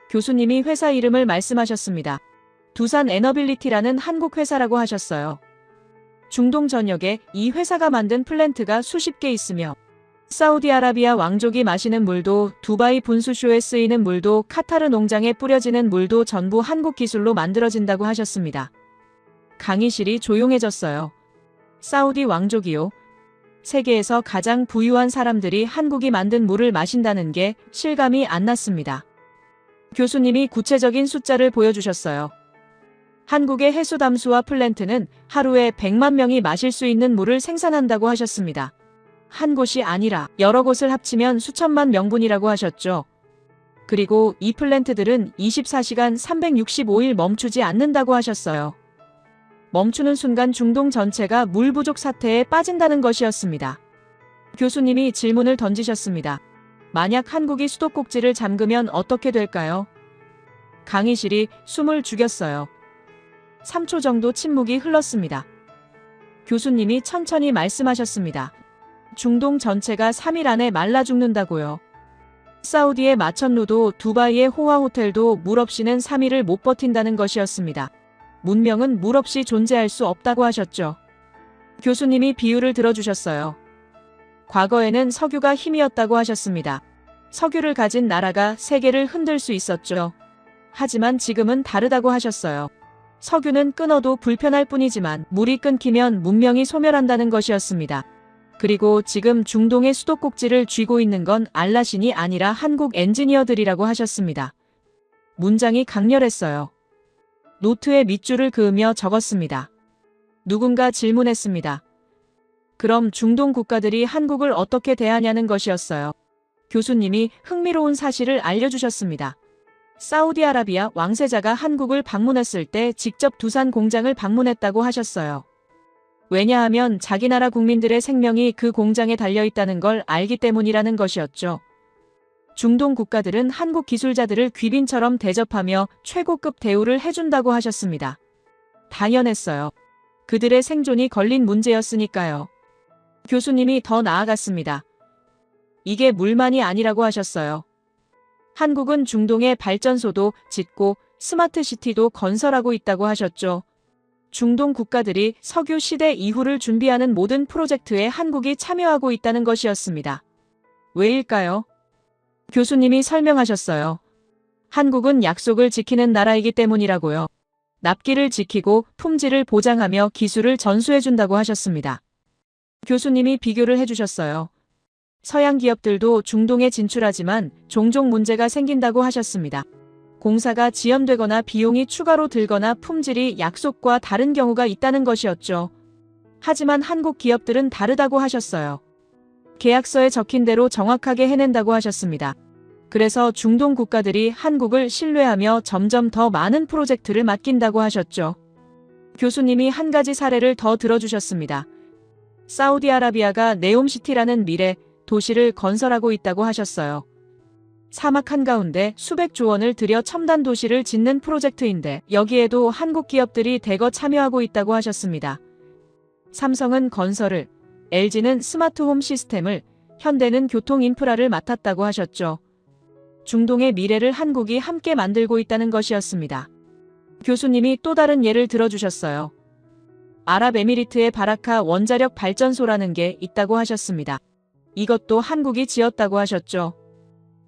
교수님이 회사 이름을 말씀하셨습니다. 두산 에너빌리티라는 한국 회사라고 하셨어요. 중동 전역에 이 회사가 만든 플랜트가 수십 개 있으며 사우디아라비아 왕족이 마시는 물도 두바이 분수쇼에 쓰이는 물도 카타르 농장에 뿌려지는 물도 전부 한국 기술로 만들어진다고 하셨습니다. 강의실이 조용해졌어요. 사우디 왕족이요? 세계에서 가장 부유한 사람들이 한국이 만든 물을 마신다는 게 실감이 안 났습니다. 교수님이 구체적인 숫자를 보여주셨어요. 한국의 해수담수와 플랜트는 하루에 100만 명이 마실 수 있는 물을 생산한다고 하셨습니다. 한 곳이 아니라 여러 곳을 합치면 수천만 명분이라고 하셨죠. 그리고 이 플랜트들은 24시간 365일 멈추지 않는다고 하셨어요. 멈추는 순간 중동 전체가 물 부족 사태에 빠진다는 것이었습니다. 교수님이 질문을 던지셨습니다. 만약 한국이 수도꼭지를 잠그면 어떻게 될까요? 강의실이 숨을 죽였어요. 3초 정도 침묵이 흘렀습니다. 교수님이 천천히 말씀하셨습니다. 중동 전체가 3일 안에 말라 죽는다고요. 사우디의 마천루도 두바이의 호화 호텔도 물 없이는 3일을 못 버틴다는 것이었습니다. 문명은 물 없이 존재할 수 없다고 하셨죠. 교수님이 비유를 들어주셨어요. 과거에는 석유가 힘이었다고 하셨습니다. 석유를 가진 나라가 세계를 흔들 수 있었죠. 하지만 지금은 다르다고 하셨어요. 석유는 끊어도 불편할 뿐이지만 물이 끊기면 문명이 소멸한다는 것이었습니다. 그리고 지금 중동의 수도꼭지를 쥐고 있는 건 알라신이 아니라 한국 엔지니어들이라고 하셨습니다. 문장이 강렬했어요. 노트에 밑줄을 그으며 적었습니다. 누군가 질문했습니다. 그럼 중동 국가들이 한국을 어떻게 대하냐는 것이었어요. 교수님이 흥미로운 사실을 알려주셨습니다. 사우디아라비아 왕세자가 한국을 방문했을 때 직접 두산 공장을 방문했다고 하셨어요. 왜냐하면 자기 나라 국민들의 생명이 그 공장에 달려있다는 걸 알기 때문이라는 것이었죠. 중동 국가들은 한국 기술자들을 귀빈처럼 대접하며 최고급 대우를 해준다고 하셨습니다. 당연했어요. 그들의 생존이 걸린 문제였으니까요. 교수님이 더 나아갔습니다. 이게 물만이 아니라고 하셨어요. 한국은 중동의 발전소도 짓고 스마트시티도 건설하고 있다고 하셨죠. 중동 국가들이 석유 시대 이후를 준비하는 모든 프로젝트에 한국이 참여하고 있다는 것이었습니다. 왜일까요? 교수님이 설명하셨어요. 한국은 약속을 지키는 나라이기 때문이라고요. 납기를 지키고 품질을 보장하며 기술을 전수해준다고 하셨습니다. 교수님이 비교를 해주셨어요. 서양 기업들도 중동에 진출하지만 종종 문제가 생긴다고 하셨습니다. 공사가 지연되거나 비용이 추가로 들거나 품질이 약속과 다른 경우가 있다는 것이었죠. 하지만 한국 기업들은 다르다고 하셨어요. 계약서에 적힌 대로 정확하게 해낸다고 하셨습니다. 그래서 중동 국가들이 한국을 신뢰하며 점점 더 많은 프로젝트를 맡긴다고 하셨죠. 교수님이 한 가지 사례를 더 들어주셨습니다. 사우디아라비아가 네옴시티라는 미래 도시를 건설하고 있다고 하셨어요. 사막 한가운데 수백조 원을 들여 첨단 도시를 짓는 프로젝트인데 여기에도 한국 기업들이 대거 참여하고 있다고 하셨습니다. 삼성은 건설을, LG는 스마트홈 시스템을, 현대는 교통 인프라를 맡았다고 하셨죠. 중동의 미래를 한국이 함께 만들고 있다는 것이었습니다. 교수님이 또 다른 예를 들어주셨어요. 아랍에미리트의 바라카 원자력 발전소라는 게 있다고 하셨습니다. 이것도 한국이 지었다고 하셨죠.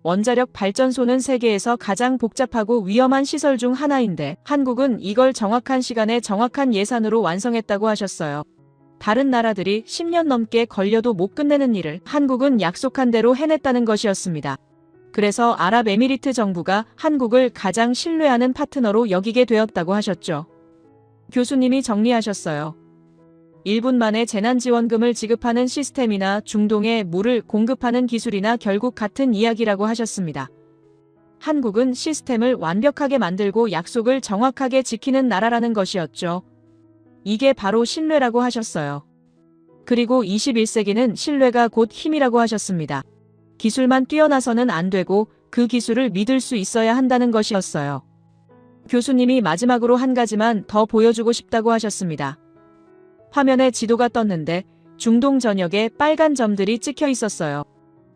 원자력 발전소는 세계에서 가장 복잡하고 위험한 시설 중 하나인데 한국은 이걸 정확한 시간에 정확한 예산으로 완성했다고 하셨어요. 다른 나라들이 10년 넘게 걸려도 못 끝내는 일을 한국은 약속한 대로 해냈다는 것이었습니다. 그래서 아랍에미리트 정부가 한국을 가장 신뢰하는 파트너로 여기게 되었다고 하셨죠. 교수님이 정리하셨어요. 1분 만에 재난지원금을 지급하는 시스템이나 중동에 물을 공급하는 기술이나 결국 같은 이야기라고 하셨습니다. 한국은 시스템을 완벽하게 만들고 약속을 정확하게 지키는 나라라는 것이었죠. 이게 바로 신뢰라고 하셨어요. 그리고 21세기는 신뢰가 곧 힘이라고 하셨습니다. 기술만 뛰어나서는 안 되고 그 기술을 믿을 수 있어야 한다는 것이었어요. 교수님이 마지막으로 한 가지만 더 보여주고 싶다고 하셨습니다. 화면에 지도가 떴는데 중동 전역에 빨간 점들이 찍혀 있었어요.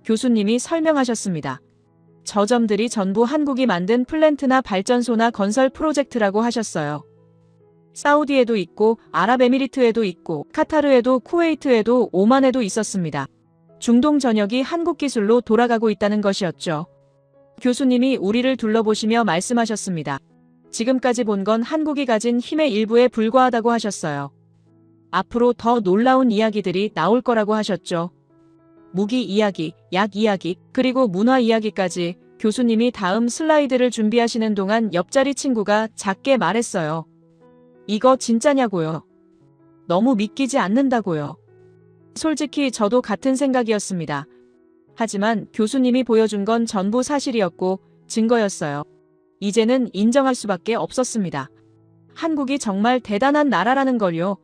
교수님이 설명하셨습니다. 저 점들이 전부 한국이 만든 플랜트나 발전소나 건설 프로젝트라고 하셨어요. 사우디에도 있고 아랍에미리트에도 있고 카타르에도 쿠웨이트에도 오만에도 있었습니다. 중동 전역이 한국 기술로 돌아가고 있다는 것이었죠. 교수님이 우리를 둘러보시며 말씀하셨습니다. 지금까지 본 건 한국이 가진 힘의 일부에 불과하다고 하셨어요. 앞으로 더 놀라운 이야기들이 나올 거라고 하셨죠. 무기 이야기, 약 이야기, 그리고 문화 이야기까지. 교수님이 다음 슬라이드를 준비하시는 동안 옆자리 친구가 작게 말했어요. 이거 진짜냐고요? 너무 믿기지 않는다고요. 솔직히 저도 같은 생각이었습니다. 하지만 교수님이 보여준 건 전부 사실이었고 증거였어요. 이제는 인정할 수밖에 없었습니다. 한국이 정말 대단한 나라라는 걸요.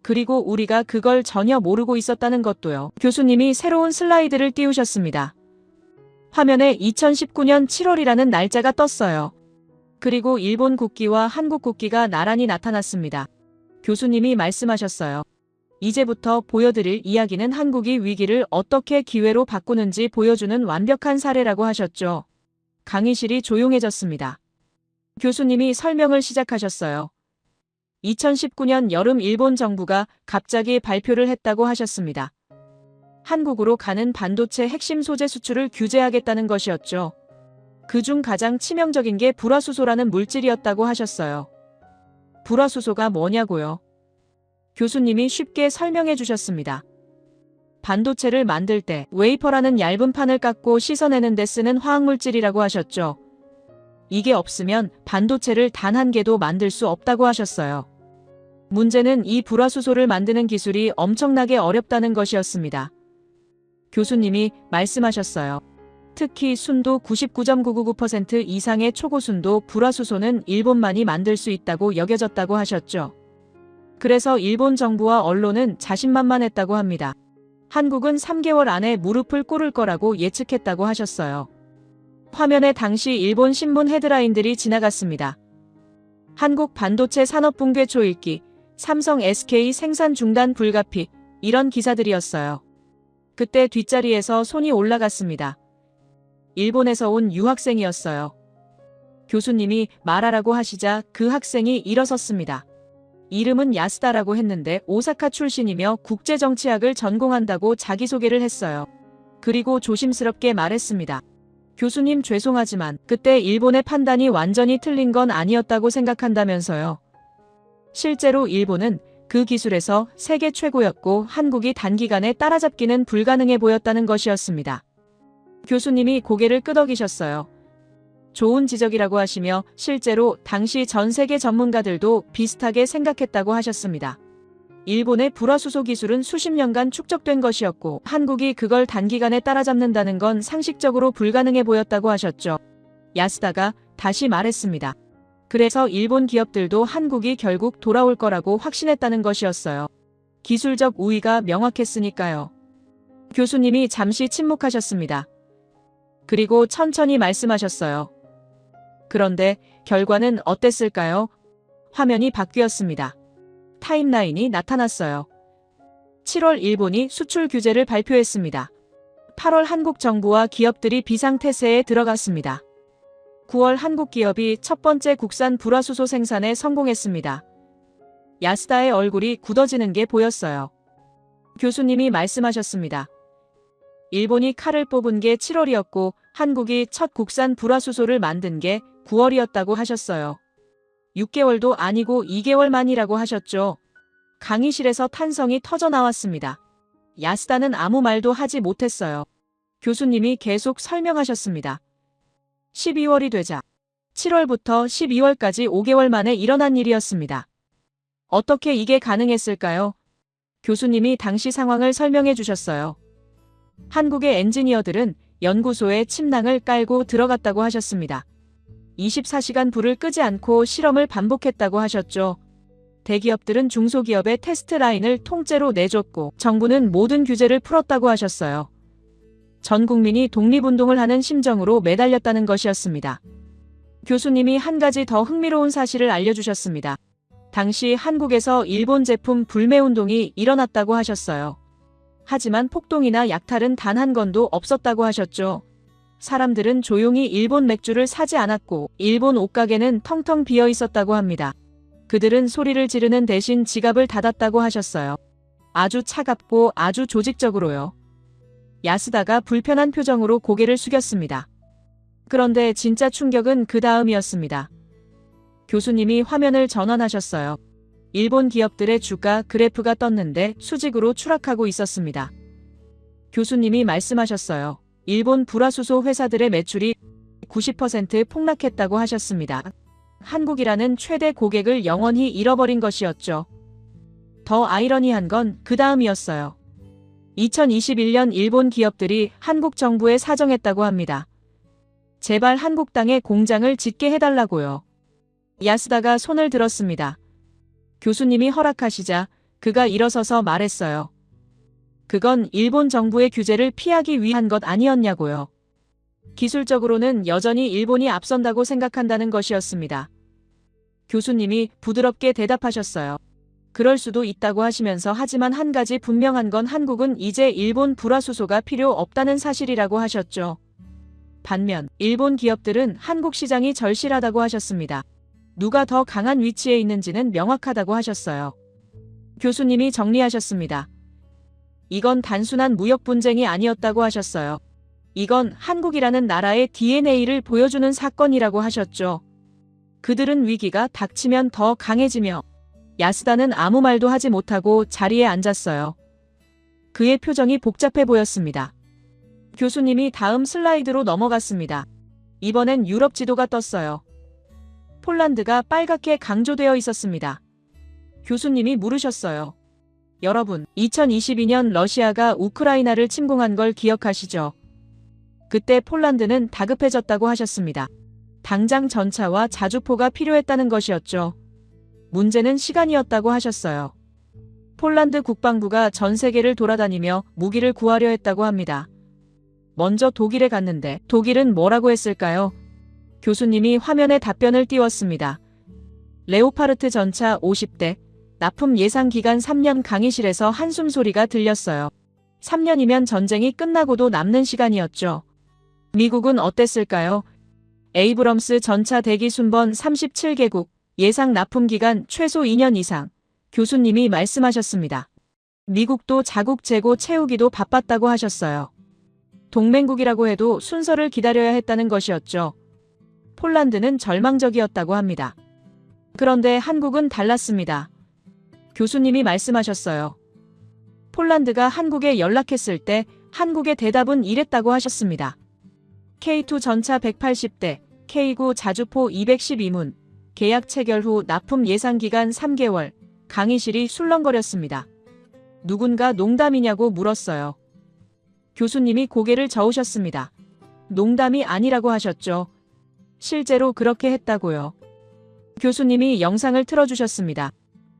그리고 우리가 그걸 전혀 모르고 있었다는 것도요. 교수님이 새로운 슬라이드를 띄우셨습니다. 화면에 2019년 7월이라는 날짜가 떴어요. 그리고 일본 국기와 한국 국기가 나란히 나타났습니다. 교수님이 말씀하셨어요. 이제부터 보여드릴 이야기는 한국이 위기를 어떻게 기회로 바꾸는지 보여주는 완벽한 사례라고 하셨죠. 강의실이 조용해졌습니다. 교수님이 설명을 시작하셨어요. 2019년 여름 일본 정부가 갑자기 발표를 했다고 하셨습니다. 한국으로 가는 반도체 핵심 소재 수출을 규제하겠다는 것이었죠. 그중 가장 치명적인 게 불화수소라는 물질이었다고 하셨어요. 불화수소가 뭐냐고요? 교수님이 쉽게 설명해 주셨습니다. 반도체를 만들 때 웨이퍼라는 얇은 판을 깎고 씻어내는 데 쓰는 화학물질이라고 하셨죠. 이게 없으면 반도체를 단 한 개도 만들 수 없다고 하셨어요. 문제는 이 불화수소를 만드는 기술이 엄청나게 어렵다는 것이었습니다. 교수님이 말씀하셨어요. 특히 순도 99.999% 이상의 초고순도 불화수소는 일본만이 만들 수 있다고 여겨졌다고 하셨죠. 그래서 일본 정부와 언론은 자신만만했다고 합니다. 한국은 3개월 안에 무릎을 꿇을 거라고 예측했다고 하셨어요. 화면에 당시 일본 신문 헤드라인들이 지나갔습니다. 한국 반도체 산업 붕괴 초읽기, 삼성 SK 생산 중단 불가피, 이런 기사들이었어요. 그때 뒷자리에서 손이 올라갔습니다. 일본에서 온 유학생이었어요. 교수님이 말하라고 하시자 그 학생이 일어섰습니다. 이름은 야스다라고 했는데 오사카 출신이며 국제정치학을 전공한다고 자기소개를 했어요. 그리고 조심스럽게 말했습니다. 교수님 죄송하지만 그때 일본의 판단이 완전히 틀린 건 아니었다고 생각한다면서요. 실제로 일본은 그 기술에서 세계 최고였고 한국이 단기간에 따라잡기는 불가능해 보였다는 것이었습니다. 교수님이 고개를 끄덕이셨어요. 좋은 지적이라고 하시며 실제로 당시 전 세계 전문가들도 비슷하게 생각했다고 하셨습니다. 일본의 불화수소 기술은 수십 년간 축적된 것이었고 한국이 그걸 단기간에 따라잡는다는 건 상식적으로 불가능해 보였다고 하셨죠. 야스다가 다시 말했습니다. 그래서 일본 기업들도 한국이 결국 돌아올 거라고 확신했다는 것이었어요. 기술적 우위가 명확했으니까요. 교수님이 잠시 침묵하셨습니다. 그리고 천천히 말씀하셨어요. 그런데 결과는 어땠을까요? 화면이 바뀌었습니다. 타임라인이 나타났어요. 7월 일본이 수출 규제를 발표했습니다. 8월 한국 정부와 기업들이 비상태세에 들어갔습니다. 9월 한국 기업이 첫 번째 국산 불화수소 생산에 성공했습니다. 야스다의 얼굴이 굳어지는 게 보였어요. 교수님이 말씀하셨습니다. 일본이 칼을 뽑은 게 7월이었고 한국이 첫 국산 불화수소를 만든 게 9월이었다고 하셨어요. 6개월도 아니고 2개월 만이라고 하셨죠. 강의실에서 탄성이 터져 나왔습니다. 야스다는 아무 말도 하지 못했어요. 교수님이 계속 설명하셨습니다. 12월이 되자 7월부터 12월까지 5개월 만에 일어난 일이었습니다. 어떻게 이게 가능했을까요? 교수님이 당시 상황을 설명해 주셨어요. 한국의 엔지니어들은 연구소에 침낭을 깔고 들어갔다고 하셨습니다. 24시간 불을 끄지 않고 실험을 반복했다고 하셨죠. 대기업들은 중소기업의 테스트 라인을 통째로 내줬고 정부는 모든 규제를 풀었다고 하셨어요. 전 국민이 독립운동을 하는 심정으로 매달렸다는 것이었습니다. 교수님이 한 가지 더 흥미로운 사실을 알려주셨습니다. 당시 한국에서 일본 제품 불매운동이 일어났다고 하셨어요. 하지만 폭동이나 약탈은 단 한 건도 없었다고 하셨죠. 사람들은 조용히 일본 맥주를 사지 않았고 일본 옷가게는 텅텅 비어 있었다고 합니다. 그들은 소리를 지르는 대신 지갑을 닫았다고 하셨어요. 아주 차갑고 아주 조직적으로요. 야스다가 불편한 표정으로 고개를 숙였습니다. 그런데 진짜 충격은 그 다음이었습니다. 교수님이 화면을 전환하셨어요. 일본 기업들의 주가 그래프가 떴는데 수직으로 추락하고 있었습니다. 교수님이 말씀하셨어요. 일본 불화수소 회사들의 매출이 90% 폭락했다고 하셨습니다. 한국이라는 최대 고객을 영원히 잃어버린 것이었죠. 더 아이러니한 건 그 다음이었어요. 2021년 일본 기업들이 한국 정부에 사정했다고 합니다. 제발 한국 땅에 공장을 짓게 해달라고요. 야스다가 손을 들었습니다. 교수님이 허락하시자 그가 일어서서 말했어요. 그건 일본 정부의 규제를 피하기 위한 것 아니었냐고요. 기술적으로는 여전히 일본이 앞선다고 생각한다는 것이었습니다. 교수님이 부드럽게 대답하셨어요. 그럴 수도 있다고 하시면서 하지만 한 가지 분명한 건 한국은 이제 일본 불화수소가 필요 없다는 사실이라고 하셨죠. 반면 일본 기업들은 한국 시장이 절실하다고 하셨습니다. 누가 더 강한 위치에 있는지는 명확하다고 하셨어요. 교수님이 정리하셨습니다. 이건 단순한 무역 분쟁이 아니었다고 하셨어요. 이건 한국이라는 나라의 DNA를 보여주는 사건이라고 하셨죠. 그들은 위기가 닥치면 더 강해지며 야스다는 아무 말도 하지 못하고 자리에 앉았어요. 그의 표정이 복잡해 보였습니다. 교수님이 다음 슬라이드로 넘어갔습니다. 이번엔 유럽 지도가 떴어요. 폴란드가 빨갛게 강조되어 있었습니다. 교수님이 물으셨어요. 여러분, 2022년 러시아가 우크라이나를 침공한 걸 기억하시죠? 그때 폴란드는 다급해졌다고 하셨습니다. 당장 전차와 자주포가 필요했다는 것이었죠. 문제는 시간이었다고 하셨어요. 폴란드 국방부가 전 세계를 돌아다니며 무기를 구하려 했다고 합니다. 먼저 독일에 갔는데 독일은 뭐라고 했을까요? 교수님이 화면에 답변을 띄웠습니다. 레오파르트 전차 50대, 납품 예상 기간 3년 강의실에서 한숨 소리가 들렸어요. 3년이면 전쟁이 끝나고도 남는 시간이었죠. 미국은 어땠을까요? 에이브럼스 전차 대기 순번 37개국, 예상 납품 기간 최소 2년 이상. 교수님이 말씀하셨습니다. 미국도 자국 재고 채우기도 바빴다고 하셨어요. 동맹국이라고 해도 순서를 기다려야 했다는 것이었죠. 폴란드는 절망적이었다고 합니다. 그런데 한국은 달랐습니다. 교수님이 말씀하셨어요. 폴란드가 한국에 연락했을 때 한국의 대답은 이랬다고 하셨습니다. K2 전차 180대, K9 자주포 212문, 계약 체결 후 납품 예상 기간 3개월, 강의실이 술렁거렸습니다. 누군가 농담이냐고 물었어요. 교수님이 고개를 저으셨습니다. 농담이 아니라고 하셨죠. 실제로 그렇게 했다고요. 교수님이 영상을 틀어주셨습니다.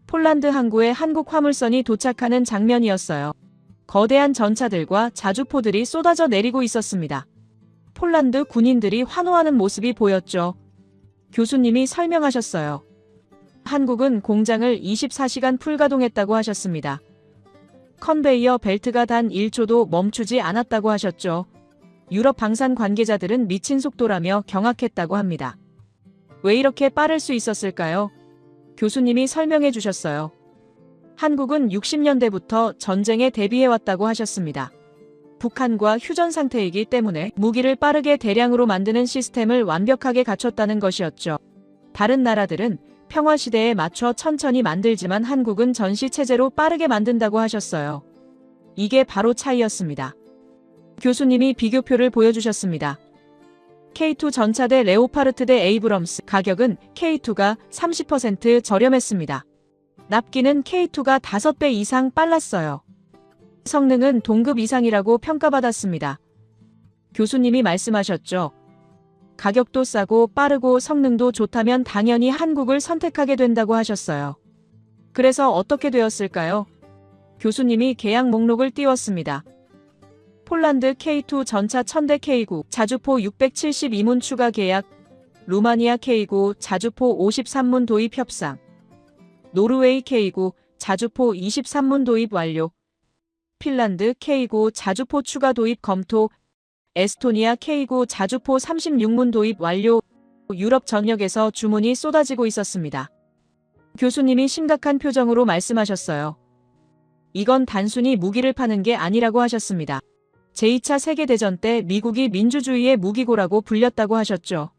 폴란드 항구에 한국 화물선이 도착하는 장면이었어요. 거대한 전차들과 자주포들이 쏟아져 내리고 있었습니다. 폴란드 군인들이 환호하는 모습이 보였죠. 교수님이 설명하셨어요. 한국은 공장을 24시간 풀가동했다고 하셨습니다. 컨베이어 벨트가 단 1초도 멈추지 않았다고 하셨죠. 유럽 방산 관계자들은 미친 속도라며 경악했다고 합니다. 왜 이렇게 빠를 수 있었을까요? 교수님이 설명해 주셨어요. 한국은 60년대부터 전쟁에 대비해왔다고 하셨습니다. 북한과 휴전 상태이기 때문에 무기를 빠르게 대량으로 만드는 시스템을 완벽하게 갖췄다는 것이었죠. 다른 나라들은 평화시대에 맞춰 천천히 만들지만 한국은 전시체제로 빠르게 만든다고 하셨어요. 이게 바로 차이였습니다. 교수님이 비교표를 보여주셨습니다. K2 전차 대 레오파르트 대 에이브럼스 가격은 K2가 30% 저렴했습니다. 납기는 K2가 5배 이상 빨랐어요. 성능은 동급 이상이라고 평가받았습니다. 교수님이 말씀하셨죠. 가격도 싸고 빠르고 성능도 좋다면 당연히 한국을 선택하게 된다고 하셨어요. 그래서 어떻게 되었을까요? 교수님이 계약 목록을 띄웠습니다. 폴란드 K2 전차 1000대 K9 자주포 672문 추가 계약, 루마니아 K9 자주포 53문 도입 협상, 노르웨이 K9 자주포 23문 도입 완료, 핀란드 K9 자주포 추가 도입 검토, 에스토니아 K9 자주포 36문 도입 완료. 유럽 전역에서 주문이 쏟아지고 있었습니다. 교수님이 심각한 표정으로 말씀하셨어요. 이건 단순히 무기를 파는 게 아니라고 하셨습니다. 제2차 세계대전 때 미국이 민주주의의 무기고라고 불렸다고 하셨죠.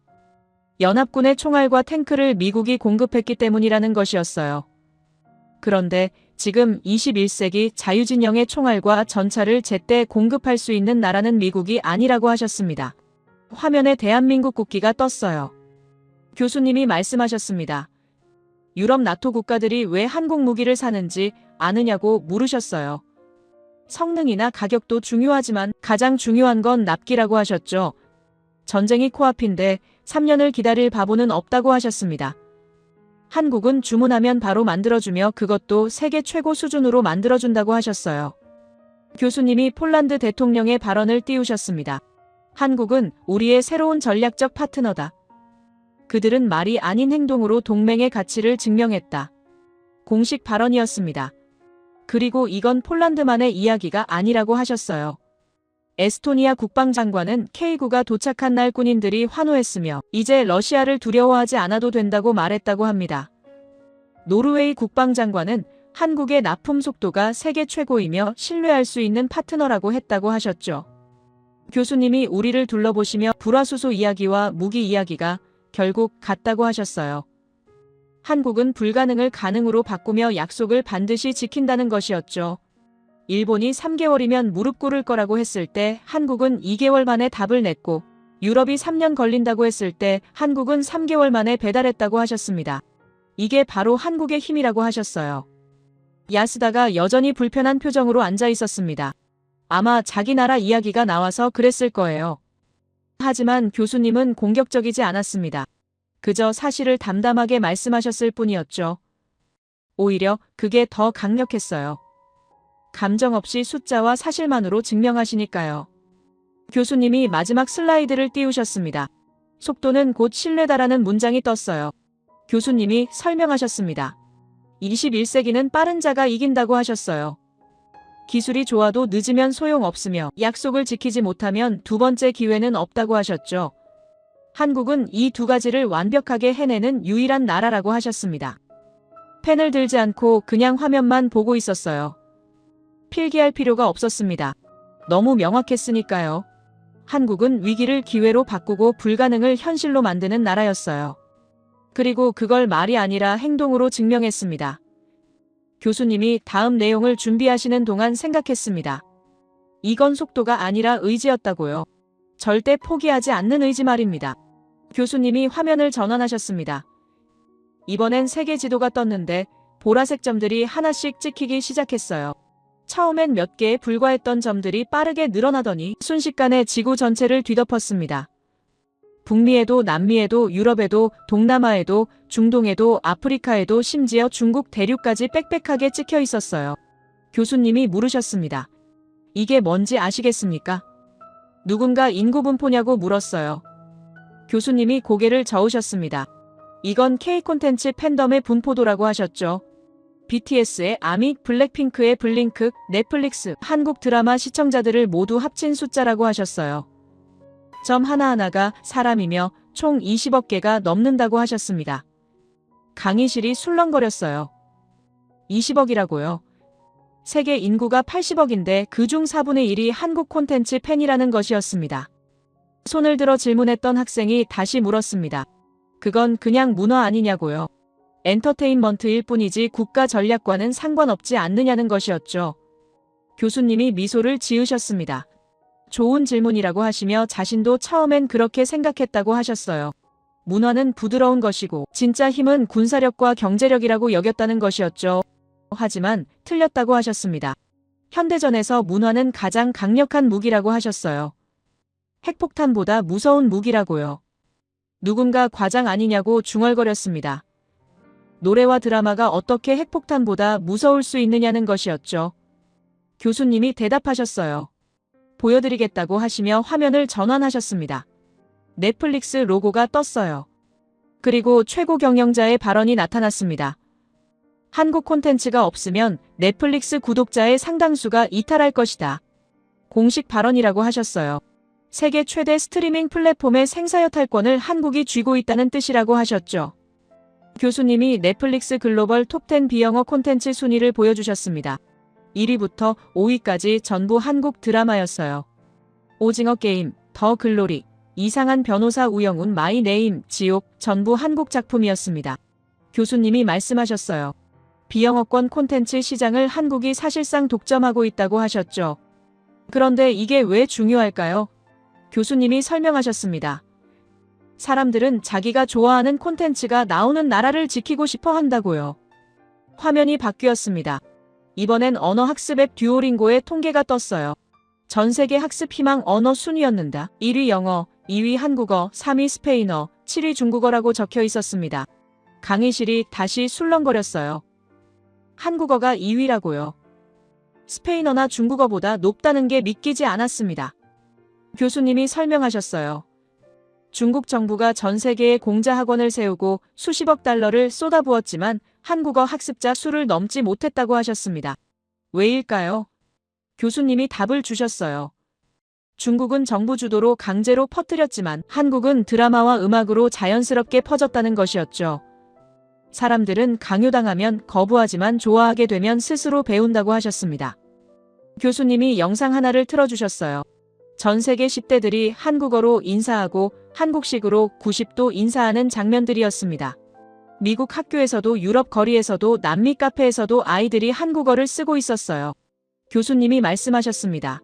연합군의 총알과 탱크를 미국이 공급했기 때문이라는 것이었어요. 그런데 지금 21세기 자유진영의 총알과 전차를 제때 공급할 수 있는 나라는 미국이 아니라고 하셨습니다. 화면에 대한민국 국기가 떴어요. 교수님이 말씀하셨습니다. 유럽 나토 국가들이 왜 한국 무기를 사는지 아느냐고 물으셨어요. 성능이나 가격도 중요하지만 가장 중요한 건 납기라고 하셨죠. 전쟁이 코앞인데 3년을 기다릴 바보는 없다고 하셨습니다. 한국은 주문하면 바로 만들어주며 그것도 세계 최고 수준으로 만들어준다고 하셨어요. 교수님이 폴란드 대통령의 발언을 띄우셨습니다. 한국은 우리의 새로운 전략적 파트너다. 그들은 말이 아닌 행동으로 동맹의 가치를 증명했다. 공식 발언이었습니다. 그리고 이건 폴란드만의 이야기가 아니라고 하셨어요. 에스토니아 국방장관은 K9가 도착한 날 군인들이 환호했으며 이제 러시아를 두려워하지 않아도 된다고 말했다고 합니다. 노르웨이 국방장관은 한국의 납품 속도가 세계 최고이며 신뢰할 수 있는 파트너라고 했다고 하셨죠. 교수님이 우리를 둘러보시며 불화수소 이야기와 무기 이야기가 결국 같다고 하셨어요. 한국은 불가능을 가능으로 바꾸며 약속을 반드시 지킨다는 것이었죠. 일본이 3개월이면 무릎 꿇을 거라고 했을 때 한국은 2개월 만에 답을 냈고, 유럽이 3년 걸린다고 했을 때 한국은 3개월 만에 배달했다고 하셨습니다. 이게 바로 한국의 힘이라고 하셨어요. 야스다가 여전히 불편한 표정으로 앉아 있었습니다. 아마 자기 나라 이야기가 나와서 그랬을 거예요. 하지만 교수님은 공격적이지 않았습니다. 그저 사실을 담담하게 말씀하셨을 뿐이었죠. 오히려 그게 더 강력했어요. 감정 없이 숫자와 사실만으로 증명하시니까요. 교수님이 마지막 슬라이드를 띄우셨습니다. 속도는 곧 신뢰다라는 문장이 떴어요. 교수님이 설명하셨습니다. 21세기는 빠른 자가 이긴다고 하셨어요. 기술이 좋아도 늦으면 소용없으며 약속을 지키지 못하면 두 번째 기회는 없다고 하셨죠. 한국은 이 두 가지를 완벽하게 해내는 유일한 나라라고 하셨습니다. 펜을 들지 않고 그냥 화면만 보고 있었어요. 필기할 필요가 없었습니다. 너무 명확했으니까요. 한국은 위기를 기회로 바꾸고 불가능을 현실로 만드는 나라였어요. 그리고 그걸 말이 아니라 행동으로 증명했습니다. 교수님이 다음 내용을 준비하시는 동안 생각했습니다. 이건 속도가 아니라 의지였다고요. 절대 포기하지 않는 의지 말입니다. 교수님이 화면을 전환하셨습니다. 이번엔 세계 지도가 떴는데 보라색 점들이 하나씩 찍히기 시작했어요. 처음엔 몇 개에 불과했던 점들이 빠르게 늘어나더니 순식간에 지구 전체를 뒤덮었습니다. 북미에도 남미에도 유럽에도 동남아에도 중동에도 아프리카에도 심지어 중국 대륙까지 빽빽하게 찍혀 있었어요. 교수님이 물으셨습니다. 이게 뭔지 아시겠습니까? 누군가 인구 분포냐고 물었어요. 교수님이 고개를 저으셨습니다. 이건 K 콘텐츠 팬덤의 분포도라고 하셨죠. BTS의 아미, 블랙핑크의 블링크, 넷플릭스, 한국 드라마 시청자들을 모두 합친 숫자라고 하셨어요. 점 하나하나가 사람이며 총 20억 개가 넘는다고 하셨습니다. 강의실이 술렁거렸어요. 20억이라고요. 세계 인구가 80억인데 그중 4분의 1이 한국 콘텐츠 팬이라는 것이었습니다. 손을 들어 질문했던 학생이 다시 물었습니다. 그건 그냥 문화 아니냐고요. 엔터테인먼트일 뿐이지 국가 전략과는 상관없지 않느냐는 것이었죠. 교수님이 미소를 지으셨습니다. 좋은 질문이라고 하시며 자신도 처음엔 그렇게 생각했다고 하셨어요. 문화는 부드러운 것이고 진짜 힘은 군사력과 경제력이라고 여겼다는 것이었죠. 하지만 틀렸다고 하셨습니다. 현대전에서 문화는 가장 강력한 무기라고 하셨어요. 핵폭탄보다 무서운 무기라고요. 누군가 과장 아니냐고 중얼거렸습니다. 노래와 드라마가 어떻게 핵폭탄보다 무서울 수 있느냐는 것이었죠. 교수님이 대답하셨어요. 보여드리겠다고 하시며 화면을 전환하셨습니다. 넷플릭스 로고가 떴어요. 그리고 최고 경영자의 발언이 나타났습니다. 한국 콘텐츠가 없으면 넷플릭스 구독자의 상당수가 이탈할 것이다. 공식 발언이라고 하셨어요. 세계 최대 스트리밍 플랫폼의 생사여탈권을 한국이 쥐고 있다는 뜻이라고 하셨죠. 교수님이 넷플릭스 글로벌 톱10 비영어 콘텐츠 순위를 보여주셨습니다. 1위부터 5위까지 전부 한국 드라마였어요. 오징어 게임, 더 글로리, 이상한 변호사 우영운 마이 네임, 지옥 전부 한국 작품이었습니다. 교수님이 말씀하셨어요. 비영어권 콘텐츠 시장을 한국이 사실상 독점하고 있다고 하셨죠. 그런데 이게 왜 중요할까요? 교수님이 설명하셨습니다. 사람들은 자기가 좋아하는 콘텐츠가 나오는 나라를 지키고 싶어 한다고요. 화면이 바뀌었습니다. 이번엔 언어 학습 앱 듀오링고의 통계가 떴어요. 전 세계 학습 희망 언어 순위였는데 1위 영어, 2위 한국어, 3위 스페인어, 7위 중국어라고 적혀 있었습니다. 강의실이 다시 술렁거렸어요. 한국어가 2위라고요. 스페인어나 중국어보다 높다는 게 믿기지 않았습니다. 교수님이 설명하셨어요. 중국 정부가 전 세계에 공자 학원을 세우고 수십억 달러를 쏟아부었지만 한국어 학습자 수를 넘지 못했다고 하셨습니다. 왜일까요? 교수님이 답을 주셨어요. 중국은 정부 주도로 강제로 퍼뜨렸지만 한국은 드라마와 음악으로 자연스럽게 퍼졌다는 것이었죠. 사람들은 강요당하면 거부하지만 좋아하게 되면 스스로 배운다고 하셨습니다. 교수님이 영상 하나를 틀어주셨어요. 전 세계 10대들이 한국어로 인사하고 한국식으로 90도 인사하는 장면들이었습니다. 미국 학교에서도 유럽 거리에서도 남미 카페에서도 아이들이 한국어를 쓰고 있었어요. 교수님이 말씀하셨습니다.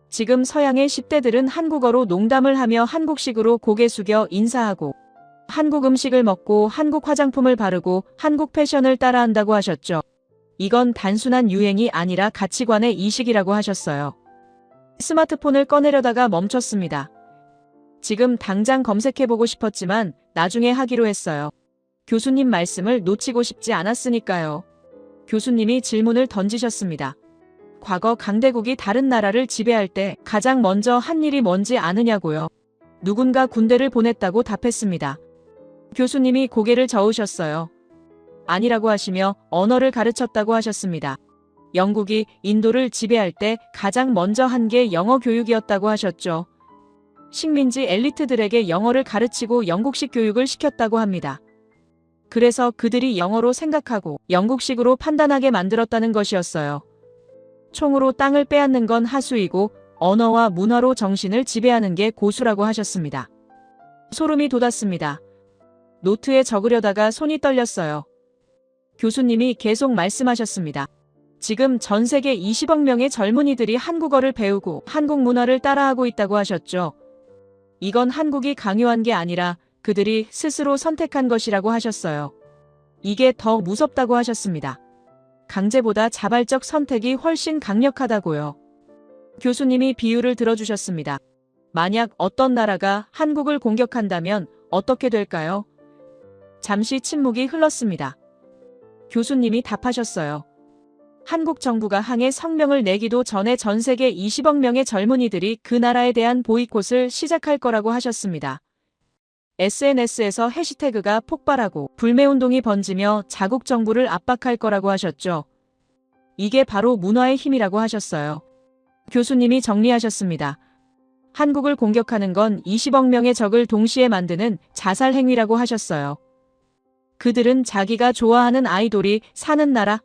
지금 서양의 10대들은 한국어로 농담을 하며 한국식으로 고개 숙여 인사하고 한국 음식을 먹고 한국 화장품을 바르고 한국 패션을 따라한다고 하셨죠. 이건 단순한 유행이 아니라 가치관의 이식이라고 하셨어요. 스마트폰을 꺼내려다가 멈췄습니다. 지금 당장 검색해보고 싶었지만 나중에 하기로 했어요. 교수님 말씀을 놓치고 싶지 않았으니까요. 교수님이 질문을 던지셨습니다. 과거 강대국이 다른 나라를 지배할 때 가장 먼저 한 일이 뭔지 아느냐고요. 누군가 군대를 보냈다고 답했습니다. 교수님이 고개를 저으셨어요. 아니라고 하시며 언어를 가르쳤다고 하셨습니다. 영국이 인도를 지배할 때 가장 먼저 한 게 영어 교육이었다고 하셨죠. 식민지 엘리트들에게 영어를 가르치고 영국식 교육을 시켰다고 합니다. 그래서 그들이 영어로 생각하고 영국식으로 판단하게 만들었다는 것이었어요. 총으로 땅을 빼앗는 건 하수이고 언어와 문화로 정신을 지배하는 게 고수라고 하셨습니다. 소름이 돋았습니다. 노트에 적으려다가 손이 떨렸어요. 교수님이 계속 말씀하셨습니다. 지금 전 세계 20억 명의 젊은이들이 한국어를 배우고 한국 문화를 따라하고 있다고 하셨죠. 이건 한국이 강요한 게 아니라 그들이 스스로 선택한 것이라고 하셨어요. 이게 더 무섭다고 하셨습니다. 강제보다 자발적 선택이 훨씬 강력하다고요. 교수님이 비유를 들어주셨습니다. 만약 어떤 나라가 한국을 공격한다면 어떻게 될까요? 잠시 침묵이 흘렀습니다. 교수님이 답하셨어요. 한국 정부가 항해 성명을 내기도 전에 전 세계 20억 명의 젊은이들이 그 나라에 대한 보이콧을 시작할 거라고 하셨습니다. SNS에서 해시태그가 폭발하고 불매운동이 번지며 자국 정부를 압박할 거라고 하셨죠. 이게 바로 문화의 힘이라고 하셨어요. 교수님이 정리하셨습니다. 한국을 공격하는 건 20억 명의 적을 동시에 만드는 자살 행위라고 하셨어요. 그들은 자기가 좋아하는 아이돌이 사는 나라,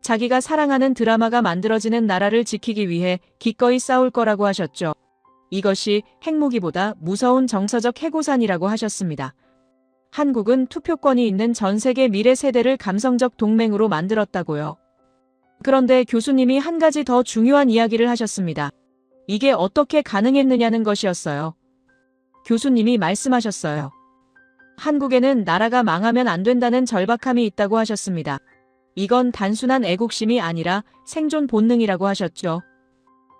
자기가 사랑하는 드라마가 만들어지는 나라를 지키기 위해 기꺼이 싸울 거라고 하셨죠. 이것이 핵무기보다 무서운 정서적 해고산이라고 하셨습니다. 한국은 투표권이 있는 전 세계 미래 세대를 감성적 동맹으로 만들었다고요. 그런데 교수님이 한 가지 더 중요한 이야기를 하셨습니다. 이게 어떻게 가능했느냐는 것이었어요. 교수님이 말씀하셨어요. 한국에는 나라가 망하면 안 된다는 절박함이 있다고 하셨습니다. 이건 단순한 애국심이 아니라 생존 본능이라고 하셨죠.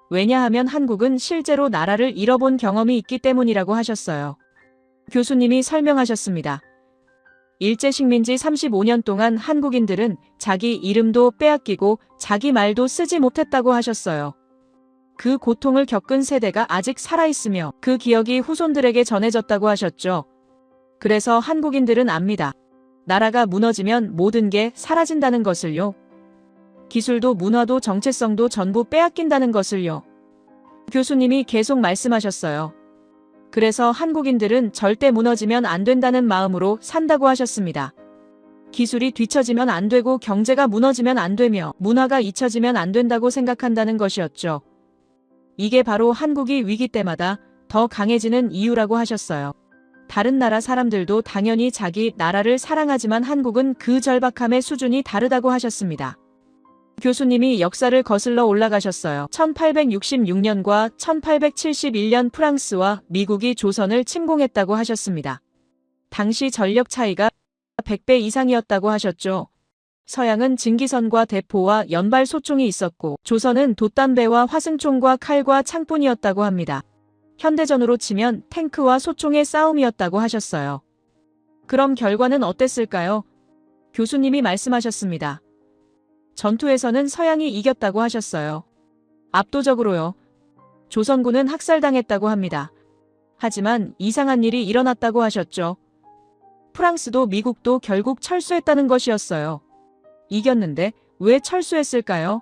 왜냐하면 한국은 실제로 나라를 잃어본 경험이 있기 때문이라고 하셨어요. 교수님이 설명하셨습니다. 일제식민지 35년 동안 한국인들은 자기 이름도 빼앗기고 자기 말도 쓰지 못했다고 하셨어요. 그 고통을 겪은 세대가 아직 살아있으며 그 기억이 후손들에게 전해졌다고 하셨죠. 그래서 한국인들은 압니다. 나라가 무너지면 모든 게 사라진다는 것을요. 기술도 문화도 정체성도 전부 빼앗긴다는 것을요. 교수님이 계속 말씀하셨어요. 그래서 한국인들은 절대 무너지면 안 된다는 마음으로 산다고 하셨습니다. 기술이 뒤처지면 안 되고 경제가 무너지면 안 되며 문화가 잊혀지면 안 된다고 생각한다는 것이었죠. 이게 바로 한국이 위기 때마다 더 강해지는 이유라고 하셨어요. 다른 나라 사람들도 당연히 자기 나라를 사랑하지만 한국은 그 절박함의 수준이 다르다고 하셨습니다. 교수님이 역사를 거슬러 올라가셨어요. 1866년과 1871년 프랑스와 미국이 조선을 침공했다고 하셨습니다. 당시 전력 차이가 100배 이상이었다고 하셨죠. 서양은 증기선과 대포와 연발 소총이 있었고 조선은 돛담배와 화승총과 칼과 창뿐이었다고 합니다. 현대전으로 치면 탱크와 소총의 싸움이었다고 하셨어요. 그럼 결과는 어땠을까요? 교수님이 말씀하셨습니다. 전투에서는 서양이 이겼다고 하셨어요. 압도적으로요. 조선군은 학살당했다고 합니다. 하지만 이상한 일이 일어났다고 하셨죠. 프랑스도 미국도 결국 철수했다는 것이었어요. 이겼는데 왜 철수했을까요?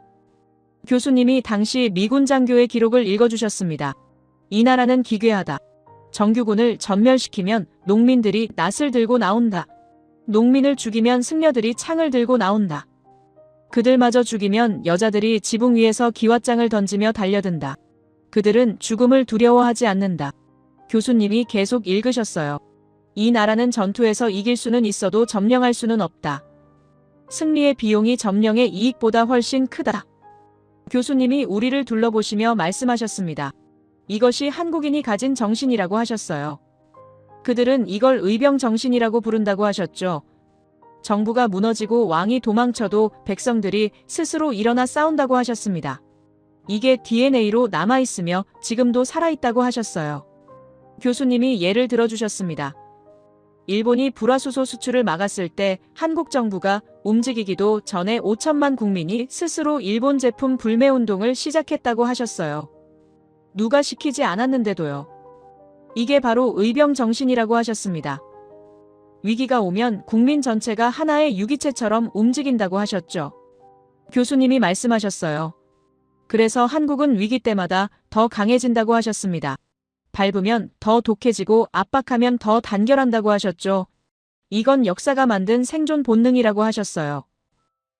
교수님이 당시 미군 장교의 기록을 읽어주셨습니다. 이 나라는 기괴하다. 정규군을 전멸시키면 농민들이 낫을 들고 나온다. 농민을 죽이면 승려들이 창을 들고 나온다. 그들마저 죽이면 여자들이 지붕 위에서 기왓장을 던지며 달려든다. 그들은 죽음을 두려워하지 않는다. 교수님이 계속 읽으셨어요. 이 나라는 전투에서 이길 수는 있어도 점령할 수는 없다. 승리의 비용이 점령의 이익보다 훨씬 크다. 교수님이 우리를 둘러보시며 말씀하셨습니다. 이것이 한국인이 가진 정신이라고 하셨어요. 그들은 이걸 의병 정신이라고 부른다고 하셨죠. 정부가 무너지고 왕이 도망쳐도 백성들이 스스로 일어나 싸운다고 하셨습니다. 이게 DNA로 남아있으며 지금도 살아있다고 하셨어요. 교수님이 예를 들어주셨습니다. 일본이 불화수소 수출을 막았을 때 한국 정부가 움직이기도 전에 5천만 국민이 스스로 일본 제품 불매운동을 시작했다고 하셨어요. 누가 시키지 않았는데도요. 이게 바로 의병 정신이라고 하셨습니다. 위기가 오면 국민 전체가 하나의 유기체처럼 움직인다고 하셨죠. 교수님이 말씀하셨어요. 그래서 한국은 위기 때마다 더 강해진다고 하셨습니다. 밟으면 더 독해지고 압박하면 더 단결한다고 하셨죠. 이건 역사가 만든 생존 본능이라고 하셨어요.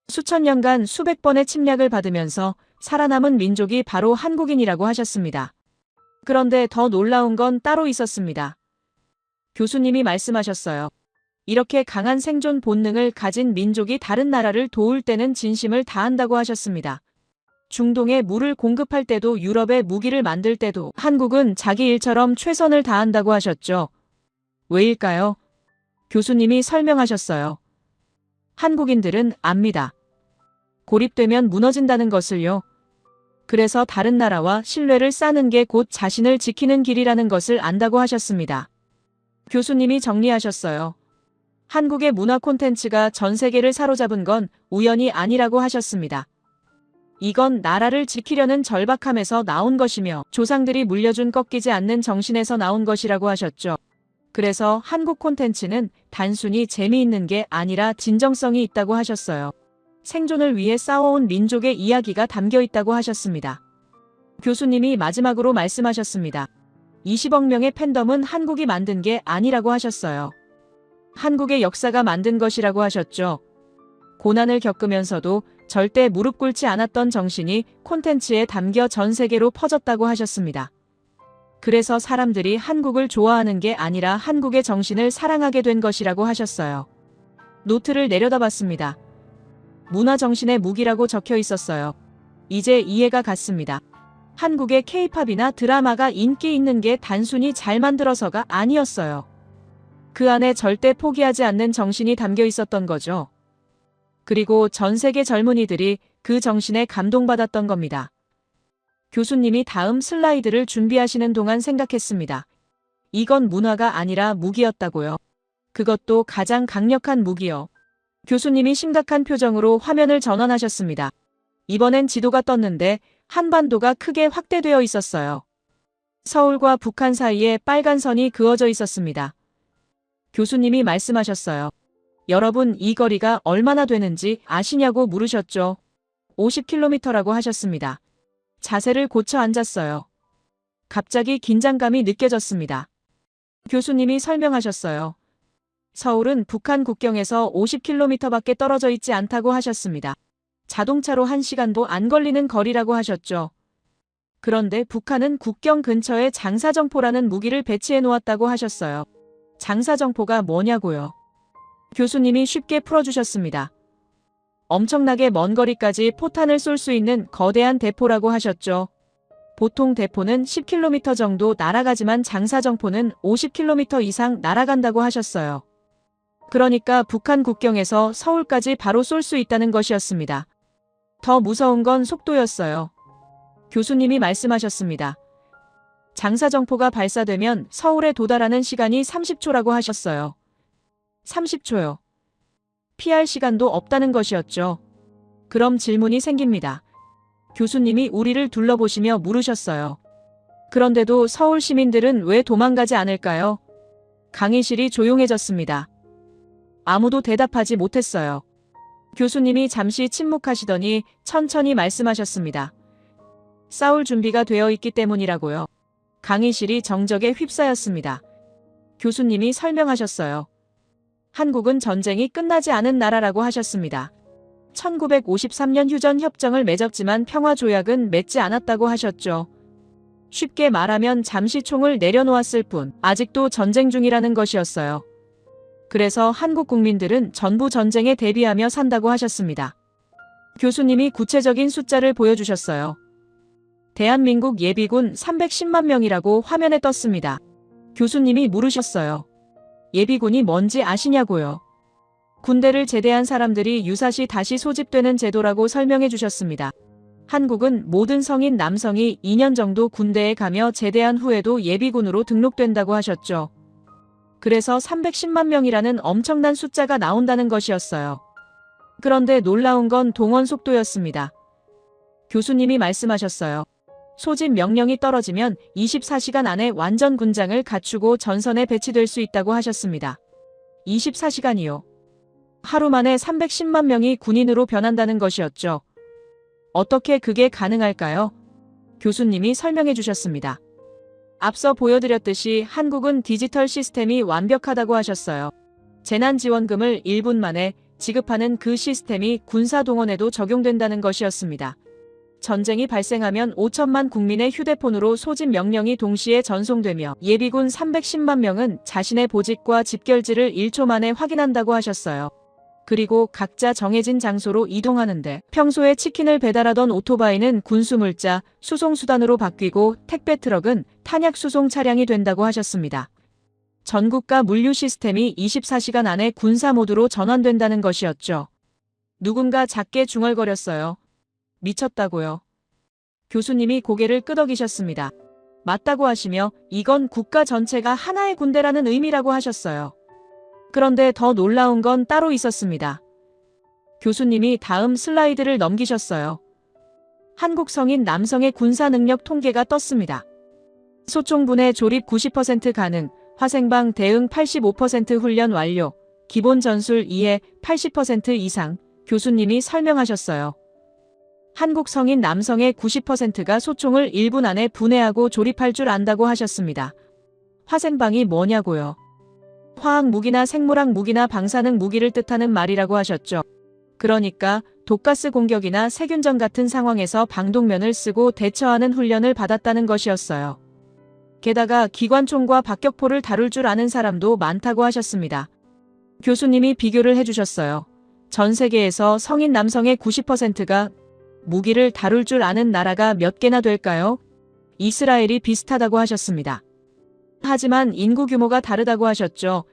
수천 년간 수백 번의 침략을 받으면서 살아남은 민족이 바로 한국인이라고 하셨습니다. 그런데 더 놀라운 건 따로 있었습니다. 교수님이 말씀하셨어요. 이렇게 강한 생존 본능을 가진 민족이 다른 나라를 도울 때는 진심을 다한다고 하셨습니다. 중동에 물을 공급할 때도 유럽에 무기를 만들 때도 한국은 자기 일처럼 최선을 다한다고 하셨죠. 왜일까요? 교수님이 설명하셨어요. 한국인들은 압니다. 고립되면 무너진다는 것을요. 그래서 다른 나라와 신뢰를 쌓는 게 곧 자신을 지키는 길이라는 것을 안다고 하셨습니다. 교수님이 정리하셨어요. 한국의 문화 콘텐츠가 전 세계를 사로잡은 건 우연이 아니라고 하셨습니다. 이건 나라를 지키려는 절박함에서 나온 것이며 조상들이 물려준 꺾이지 않는 정신에서 나온 것이라고 하셨죠. 그래서 한국 콘텐츠는 단순히 재미있는 게 아니라 진정성이 있다고 하셨어요. 생존을 위해 싸워온 민족의 이야기가 담겨 있다고 하셨습니다. 교수님이 마지막으로 말씀하셨습니다. 20억 명의 팬덤은 한국이 만든 게 아니라고 하셨어요. 한국의 역사가 만든 것이라고 하셨죠. 고난을 겪으면서도 절대 무릎 꿇지 않았던 정신이 콘텐츠에 담겨 전 세계로 퍼졌다고 하셨습니다. 그래서 사람들이 한국을 좋아하는 게 아니라 한국의 정신을 사랑하게 된 것이라고 하셨어요. 노트를 내려다봤습니다. 문화 정신의 무기라고 적혀 있었어요. 이제 이해가 갔습니다. 한국의 K-팝이나 드라마가 인기 있는 게 단순히 잘 만들어서가 아니었어요. 그 안에 절대 포기하지 않는 정신이 담겨 있었던 거죠. 그리고 전 세계 젊은이들이 그 정신에 감동받았던 겁니다. 교수님이 다음 슬라이드를 준비하시는 동안 생각했습니다. 이건 문화가 아니라 무기였다고요. 그것도 가장 강력한 무기요. 교수님이 심각한 표정으로 화면을 전환하셨습니다. 이번엔 지도가 떴는데 한반도가 크게 확대되어 있었어요. 서울과 북한 사이에 빨간 선이 그어져 있었습니다. 교수님이 말씀하셨어요. 여러분, 이 거리가 얼마나 되는지 아시냐고 물으셨죠. 50km라고 하셨습니다. 자세를 고쳐 앉았어요. 갑자기 긴장감이 느껴졌습니다. 교수님이 설명하셨어요. 서울은 북한 국경에서 50km밖에 떨어져 있지 않다고 하셨습니다. 자동차로 1시간도 안 걸리는 거리라고 하셨죠. 그런데 북한은 국경 근처에 장사정포라는 무기를 배치해 놓았다고 하셨어요. 장사정포가 뭐냐고요? 교수님이 쉽게 풀어주셨습니다. 엄청나게 먼 거리까지 포탄을 쏠 수 있는 거대한 대포라고 하셨죠. 보통 대포는 10km 정도 날아가지만 장사정포는 50km 이상 날아간다고 하셨어요. 그러니까 북한 국경에서 서울까지 바로 쏠 수 있다는 것이었습니다. 더 무서운 건 속도였어요. 교수님이 말씀하셨습니다. 장사정포가 발사되면 서울에 도달하는 시간이 30초라고 하셨어요. 30초요. 피할 시간도 없다는 것이었죠. 그럼 질문이 생깁니다. 교수님이 우리를 둘러보시며 물으셨어요. 그런데도 서울 시민들은 왜 도망가지 않을까요? 강의실이 조용해졌습니다. 아무도 대답하지 못했어요. 교수님이 잠시 침묵하시더니 천천히 말씀하셨습니다. 싸울 준비가 되어 있기 때문이라고요. 강의실이 정적에 휩싸였습니다. 교수님이 설명하셨어요. 한국은 전쟁이 끝나지 않은 나라라고 하셨습니다. 1953년 휴전협정을 맺었지만 평화조약은 맺지 않았다고 하셨죠. 쉽게 말하면 잠시 총을 내려놓았을 뿐 아직도 전쟁 중이라는 것이었어요. 그래서 한국 국민들은 전부 전쟁에 대비하며 산다고 하셨습니다. 교수님이 구체적인 숫자를 보여주셨어요. 대한민국 예비군 310만 명이라고 화면에 떴습니다. 교수님이 물으셨어요. 예비군이 뭔지 아시냐고요. 군대를 제대한 사람들이 유사시 다시 소집되는 제도라고 설명해 주셨습니다. 한국은 모든 성인 남성이 2년 정도 군대에 가며 제대한 후에도 예비군으로 등록된다고 하셨죠. 그래서 310만 명이라는 엄청난 숫자가 나온다는 것이었어요. 그런데 놀라운 건 동원 속도였습니다. 교수님이 말씀하셨어요. 소집 명령이 떨어지면 24시간 안에 완전 군장을 갖추고 전선에 배치될 수 있다고 하셨습니다. 24시간이요. 하루 만에 310만 명이 군인으로 변한다는 것이었죠. 어떻게 그게 가능할까요? 교수님이 설명해 주셨습니다. 앞서 보여드렸듯이 한국은 디지털 시스템이 완벽하다고 하셨어요. 재난지원금을 1분 만에 지급하는 그 시스템이 군사동원에도 적용된다는 것이었습니다. 전쟁이 발생하면 5천만 국민의 휴대폰으로 소집 명령이 동시에 전송되며 예비군 310만 명은 자신의 보직과 집결지를 1초 만에 확인한다고 하셨어요. 그리고 각자 정해진 장소로 이동하는데 평소에 치킨을 배달하던 오토바이는 군수물자, 수송수단으로 바뀌고 택배 트럭은 탄약 수송 차량이 된다고 하셨습니다. 전국가 물류 시스템이 24시간 안에 군사 모드로 전환된다는 것이었죠. 누군가 작게 중얼거렸어요. 미쳤다고요. 교수님이 고개를 끄덕이셨습니다. 맞다고 하시며 이건 국가 전체가 하나의 군대라는 의미라고 하셨어요. 그런데 더 놀라운 건 따로 있었습니다. 교수님이 다음 슬라이드를 넘기셨어요. 한국 성인 남성의 군사 능력 통계가 떴습니다. 소총분해 조립 90% 가능, 화생방 대응 85% 훈련 완료, 기본 전술 이해 80% 이상, 교수님이 설명하셨어요. 한국 성인 남성의 90%가 소총을 1분 안에 분해하고 조립할 줄 안다고 하셨습니다. 화생방이 뭐냐고요? 화학 무기나 생물학 무기나 방사능 무기를 뜻하는 말이라고 하셨죠. 그러니까 독가스 공격이나 세균전 같은 상황에서 방독면을 쓰고 대처하는 훈련을 받았다는 것이었어요. 게다가 기관총과 박격포를 다룰 줄 아는 사람도 많다고 하셨습니다. 교수님이 비교를 해주셨어요. 전 세계에서 성인 남성의 90%가 무기를 다룰 줄 아는 나라가 몇 개나 될까요? 이스라엘이 비슷하다고 하셨습니다. 하지만 인구 규모가 다르다고 하셨죠.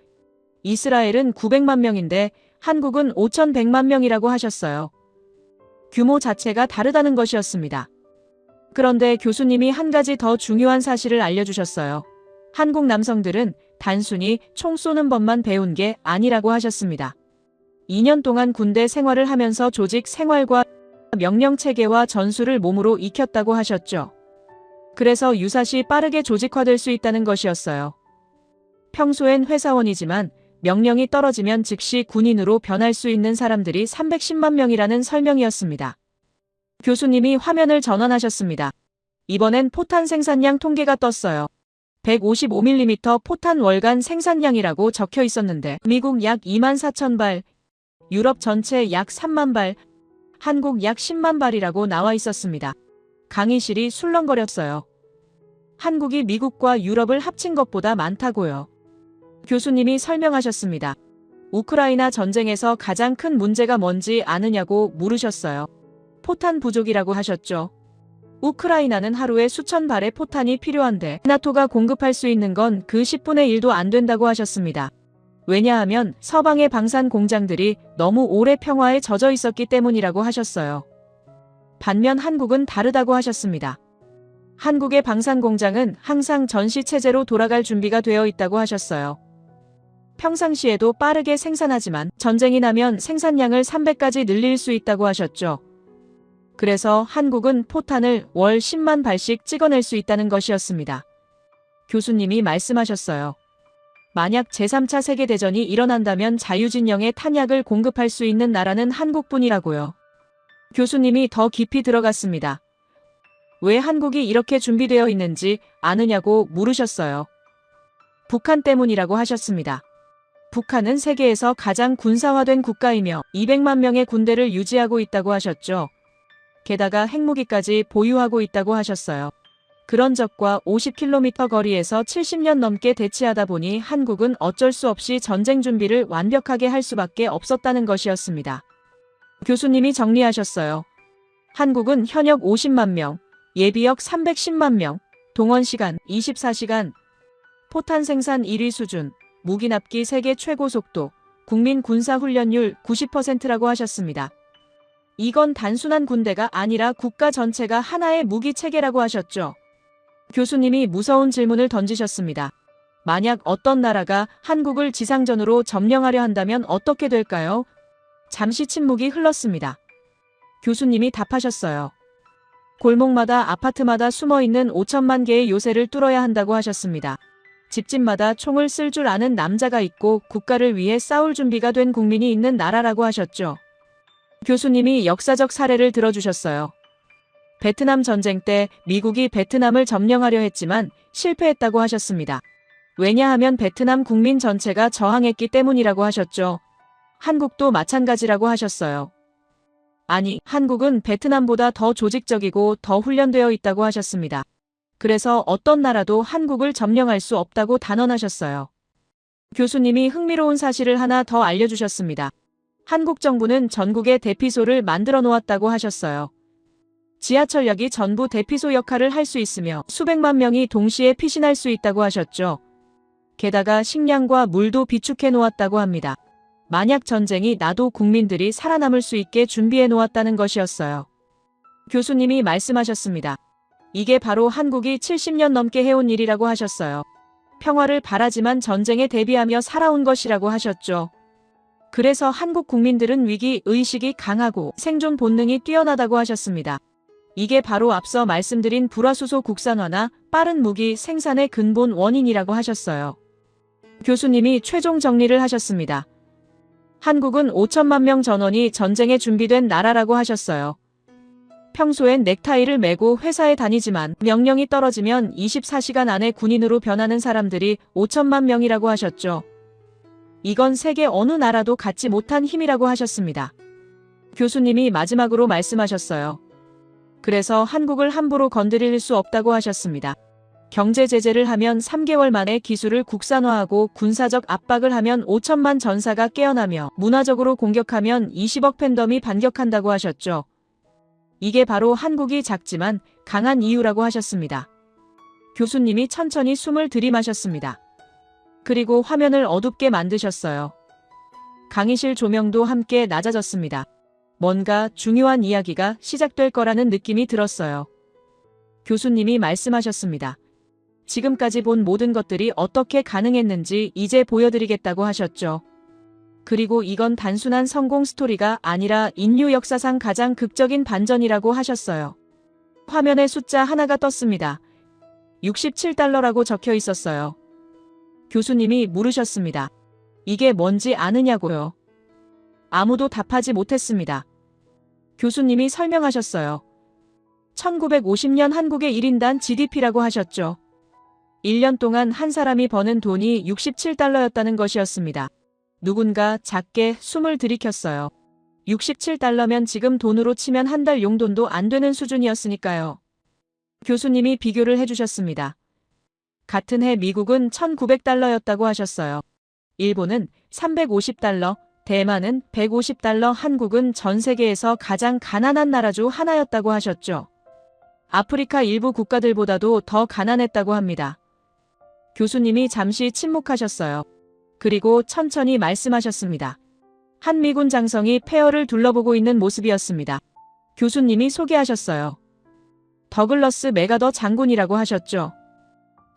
이스라엘은 900만 명인데 한국은 5,100만 명이라고 하셨어요. 규모 자체가 다르다는 것이었습니다. 그런데 교수님이 한 가지 더 중요한 사실을 알려주셨어요. 한국 남성들은 단순히 총 쏘는 법만 배운 게 아니라고 하셨습니다. 2년 동안 군대 생활을 하면서 조직 생활과 명령 체계와 전술을 몸으로 익혔다고 하셨죠. 그래서 유사시 빠르게 조직화될 수 있다는 것이었어요. 평소엔 회사원이지만 명령이 떨어지면 즉시 군인으로 변할 수 있는 사람들이 310만 명이라는 설명이었습니다. 교수님이 화면을 전환하셨습니다. 이번엔 포탄 생산량 통계가 떴어요. 155mm 포탄 월간 생산량이라고 적혀 있었는데 미국 약 24,000발, 유럽 전체 약 3만 발, 한국 약 10만 발이라고 나와 있었습니다. 강의실이 술렁거렸어요. 한국이 미국과 유럽을 합친 것보다 많다고요. 교수님이 설명하셨습니다. 우크라이나 전쟁에서 가장 큰 문제가 뭔지 아느냐고 물으셨어요. 포탄 부족이라고 하셨죠. 우크라이나는 하루에 수천 발의 포탄이 필요한데 나토가 공급할 수 있는 건 그 10분의 1도 안 된다고 하셨습니다. 왜냐하면 서방의 방산 공장들이 너무 오래 평화에 젖어 있었기 때문이라고 하셨어요. 반면 한국은 다르다고 하셨습니다. 한국의 방산 공장은 항상 전시 체제로 돌아갈 준비가 되어 있다고 하셨어요. 평상시에도 빠르게 생산하지만 전쟁이 나면 생산량을 300까지 늘릴 수 있다고 하셨죠. 그래서 한국은 포탄을 월 10만 발씩 찍어낼 수 있다는 것이었습니다. 교수님이 말씀하셨어요. 만약 제3차 세계대전이 일어난다면 자유진영의 탄약을 공급할 수 있는 나라는 한국뿐이라고요. 교수님이 더 깊이 들어갔습니다. 왜 한국이 이렇게 준비되어 있는지 아느냐고 물으셨어요. 북한 때문이라고 하셨습니다. 북한은 세계에서 가장 군사화된 국가이며 200만 명의 군대를 유지하고 있다고 하셨죠. 게다가 핵무기까지 보유하고 있다고 하셨어요. 그런 적과 50km 거리에서 70년 넘게 대치하다 보니 한국은 어쩔 수 없이 전쟁 준비를 완벽하게 할 수밖에 없었다는 것이었습니다. 교수님이 정리하셨어요. 한국은 현역 50만 명, 예비역 310만 명, 동원 시간 24시간, 포탄 생산 1위 수준, 무기 납기 세계 최고 속도, 국민 군사 훈련율 90%라고 하셨습니다. 이건 단순한 군대가 아니라 국가 전체가 하나의 무기 체계라고 하셨죠. 교수님이 무서운 질문을 던지셨습니다. 만약 어떤 나라가 한국을 지상전으로 점령하려 한다면 어떻게 될까요? 잠시 침묵이 흘렀습니다. 교수님이 답하셨어요. 골목마다 아파트마다 숨어있는 5천만 개의 요새를 뚫어야 한다고 하셨습니다. 집집마다 총을 쓸 줄 아는 남자가 있고 국가를 위해 싸울 준비가 된 국민이 있는 나라라고 하셨죠. 교수님이 역사적 사례를 들어주셨어요. 베트남 전쟁 때 미국이 베트남을 점령하려 했지만 실패했다고 하셨습니다. 왜냐하면 베트남 국민 전체가 저항했기 때문이라고 하셨죠. 한국도 마찬가지라고 하셨어요. 아니, 한국은 베트남보다 더 조직적이고 더 훈련되어 있다고 하셨습니다. 그래서 어떤 나라도 한국을 점령할 수 없다고 단언하셨어요. 교수님이 흥미로운 사실을 하나 더 알려주셨습니다. 한국 정부는 전국에 대피소를 만들어 놓았다고 하셨어요. 지하철역이 전부 대피소 역할을 할 수 있으며 수백만 명이 동시에 피신할 수 있다고 하셨죠. 게다가 식량과 물도 비축해 놓았다고 합니다. 만약 전쟁이 나도 국민들이 살아남을 수 있게 준비해 놓았다는 것이었어요. 교수님이 말씀하셨습니다. 이게 바로 한국이 70년 넘게 해온 일이라고 하셨어요. 평화를 바라지만 전쟁에 대비하며 살아온 것이라고 하셨죠. 그래서 한국 국민들은 위기 의식이 강하고 생존 본능이 뛰어나다고 하셨습니다. 이게 바로 앞서 말씀드린 불화수소 국산화나 빠른 무기 생산의 근본 원인이라고 하셨어요. 교수님이 최종 정리를 하셨습니다. 한국은 5천만 명 전원이 전쟁에 준비된 나라라고 하셨어요. 평소엔 넥타이를 메고 회사에 다니지만 명령이 떨어지면 24시간 안에 군인으로 변하는 사람들이 5천만 명이라고 하셨죠. 이건 세계 어느 나라도 갖지 못한 힘이라고 하셨습니다. 교수님이 마지막으로 말씀하셨어요. 그래서 한국을 함부로 건드릴 수 없다고 하셨습니다. 경제 제재를 하면 3개월 만에 기술을 국산화하고 군사적 압박을 하면 5천만 전사가 깨어나며 문화적으로 공격하면 20억 팬덤이 반격한다고 하셨죠. 이게 바로 한국이 작지만 강한 이유라고 하셨습니다. 교수님이 천천히 숨을 들이마셨습니다. 그리고 화면을 어둡게 만드셨어요. 강의실 조명도 함께 낮아졌습니다. 뭔가 중요한 이야기가 시작될 거라는 느낌이 들었어요. 교수님이 말씀하셨습니다. 지금까지 본 모든 것들이 어떻게 가능했는지 이제 보여드리겠다고 하셨죠. 그리고 이건 단순한 성공 스토리가 아니라 인류 역사상 가장 극적인 반전이라고 하셨어요. 화면에 숫자 하나가 떴습니다. 67달러라고 적혀 있었어요. 교수님이 물으셨습니다. 이게 뭔지 아느냐고요? 아무도 답하지 못했습니다. 교수님이 설명하셨어요. 1950년 한국의 1인당 GDP라고 하셨죠. 1년 동안 한 사람이 버는 돈이 67달러였다는 것이었습니다. 누군가 작게 숨을 들이켰어요. 67달러면 지금 돈으로 치면 한 달 용돈도 안 되는 수준이었으니까요. 교수님이 비교를 해주셨습니다. 같은 해 미국은 1900달러였다고 하셨어요. 일본은 350달러, 대만은 150달러, 한국은 전 세계에서 가장 가난한 나라 중 하나였다고 하셨죠. 아프리카 일부 국가들보다도 더 가난했다고 합니다. 교수님이 잠시 침묵하셨어요. 그리고 천천히 말씀하셨습니다. 한미군 장성이 폐허를 둘러보고 있는 모습이었습니다. 교수님이 소개하셨어요. 더글러스 맥아더 장군이라고 하셨죠.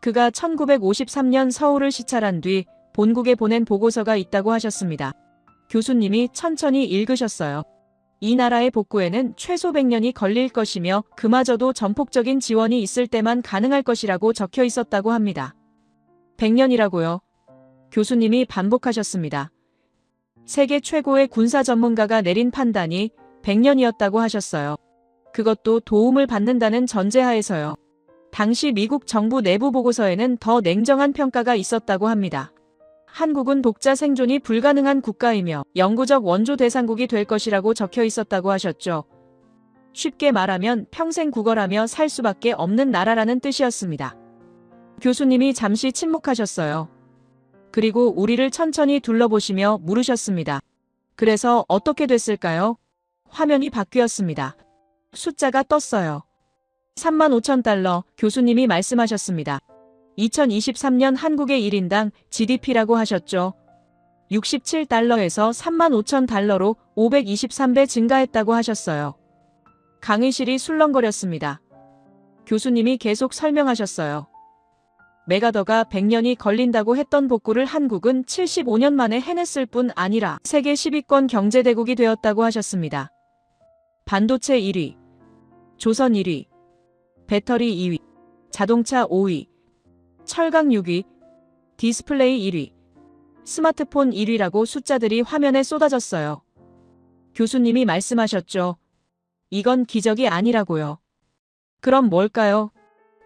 그가 1953년 서울을 시찰한 뒤 본국에 보낸 보고서가 있다고 하셨습니다. 교수님이 천천히 읽으셨어요. 이 나라의 복구에는 최소 100년이 걸릴 것이며 그마저도 전폭적인 지원이 있을 때만 가능할 것이라고 적혀 있었다고 합니다. 100년이라고요? 교수님이 반복하셨습니다. 세계 최고의 군사 전문가가 내린 판단이 100년이었다고 하셨어요. 그것도 도움을 받는다는 전제하에서요. 당시 미국 정부 내부 보고서에는 더 냉정한 평가가 있었다고 합니다. 한국은 독자 생존이 불가능한 국가이며 영구적 원조 대상국이 될 것이라고 적혀 있었다고 하셨죠. 쉽게 말하면 평생 구걸하며 살 수밖에 없는 나라라는 뜻이었습니다. 교수님이 잠시 침묵하셨어요. 그리고 우리를 천천히 둘러보시며 물으셨습니다. 그래서 어떻게 됐을까요? 화면이 바뀌었습니다. 숫자가 떴어요. 35,000달러, 교수님이 말씀하셨습니다. 2023년 한국의 1인당 GDP라고 하셨죠. 67달러에서 35,000달러로 523배 증가했다고 하셨어요. 강의실이 술렁거렸습니다. 교수님이 계속 설명하셨어요. 맥아더가 100년이 걸린다고 했던 복구를 한국은 75년 만에 해냈을 뿐 아니라 세계 10위권 경제대국이 되었다고 하셨습니다. 반도체 1위, 조선 1위, 배터리 2위, 자동차 5위, 철강 6위, 디스플레이 1위, 스마트폰 1위라고 숫자들이 화면에 쏟아졌어요. 교수님이 말씀하셨죠. 이건 기적이 아니라고요. 그럼 뭘까요?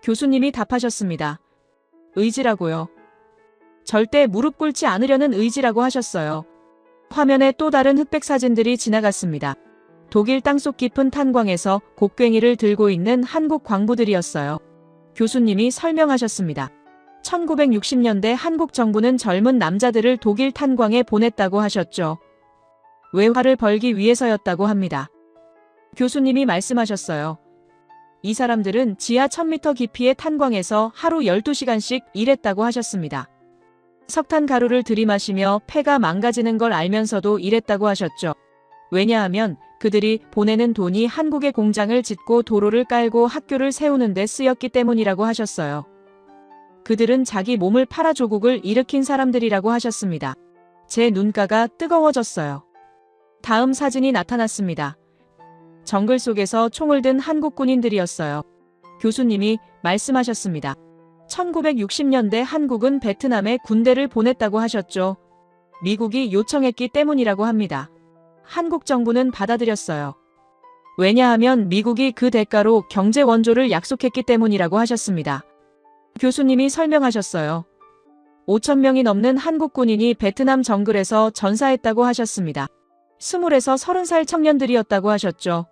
교수님이 답하셨습니다. 의지라고요. 절대 무릎 꿇지 않으려는 의지라고 하셨어요. 화면에 또 다른 흑백 사진들이 지나갔습니다. 독일 땅속 깊은 탄광에서 곡괭이를 들고 있는 한국 광부들이었어요. 교수님이 설명하셨습니다. 1960년대 한국 정부는 젊은 남자들을 독일 탄광에 보냈다고 하셨죠. 외화를 벌기 위해서였다고 합니다. 교수님이 말씀하셨어요. 이 사람들은 지하 1000m 깊이의 탄광에서 하루 12시간씩 일했다고 하셨습니다. 석탄 가루를 들이마시며 폐가 망가지는 걸 알면서도 일했다고 하셨죠. 왜냐하면 그들이 보내는 돈이 한국의 공장을 짓고 도로를 깔고 학교를 세우는 데 쓰였기 때문이라고 하셨어요. 그들은 자기 몸을 팔아 조국을 일으킨 사람들이라고 하셨습니다. 제 눈가가 뜨거워졌어요. 다음 사진이 나타났습니다. 정글 속에서 총을 든 한국 군인들이었어요. 교수님이 말씀하셨습니다. 1960년대 한국은 베트남에 군대를 보냈다고 하셨죠. 미국이 요청했기 때문이라고 합니다. 한국 정부는 받아들였어요. 왜냐하면 미국이 그 대가로 경제 원조를 약속했기 때문이라고 하셨습니다. 교수님이 설명하셨어요. 5,000명이 넘는 한국 군인이 베트남 정글에서 전사했다고 하셨습니다. 20에서 30살 청년들이었다고 하셨죠.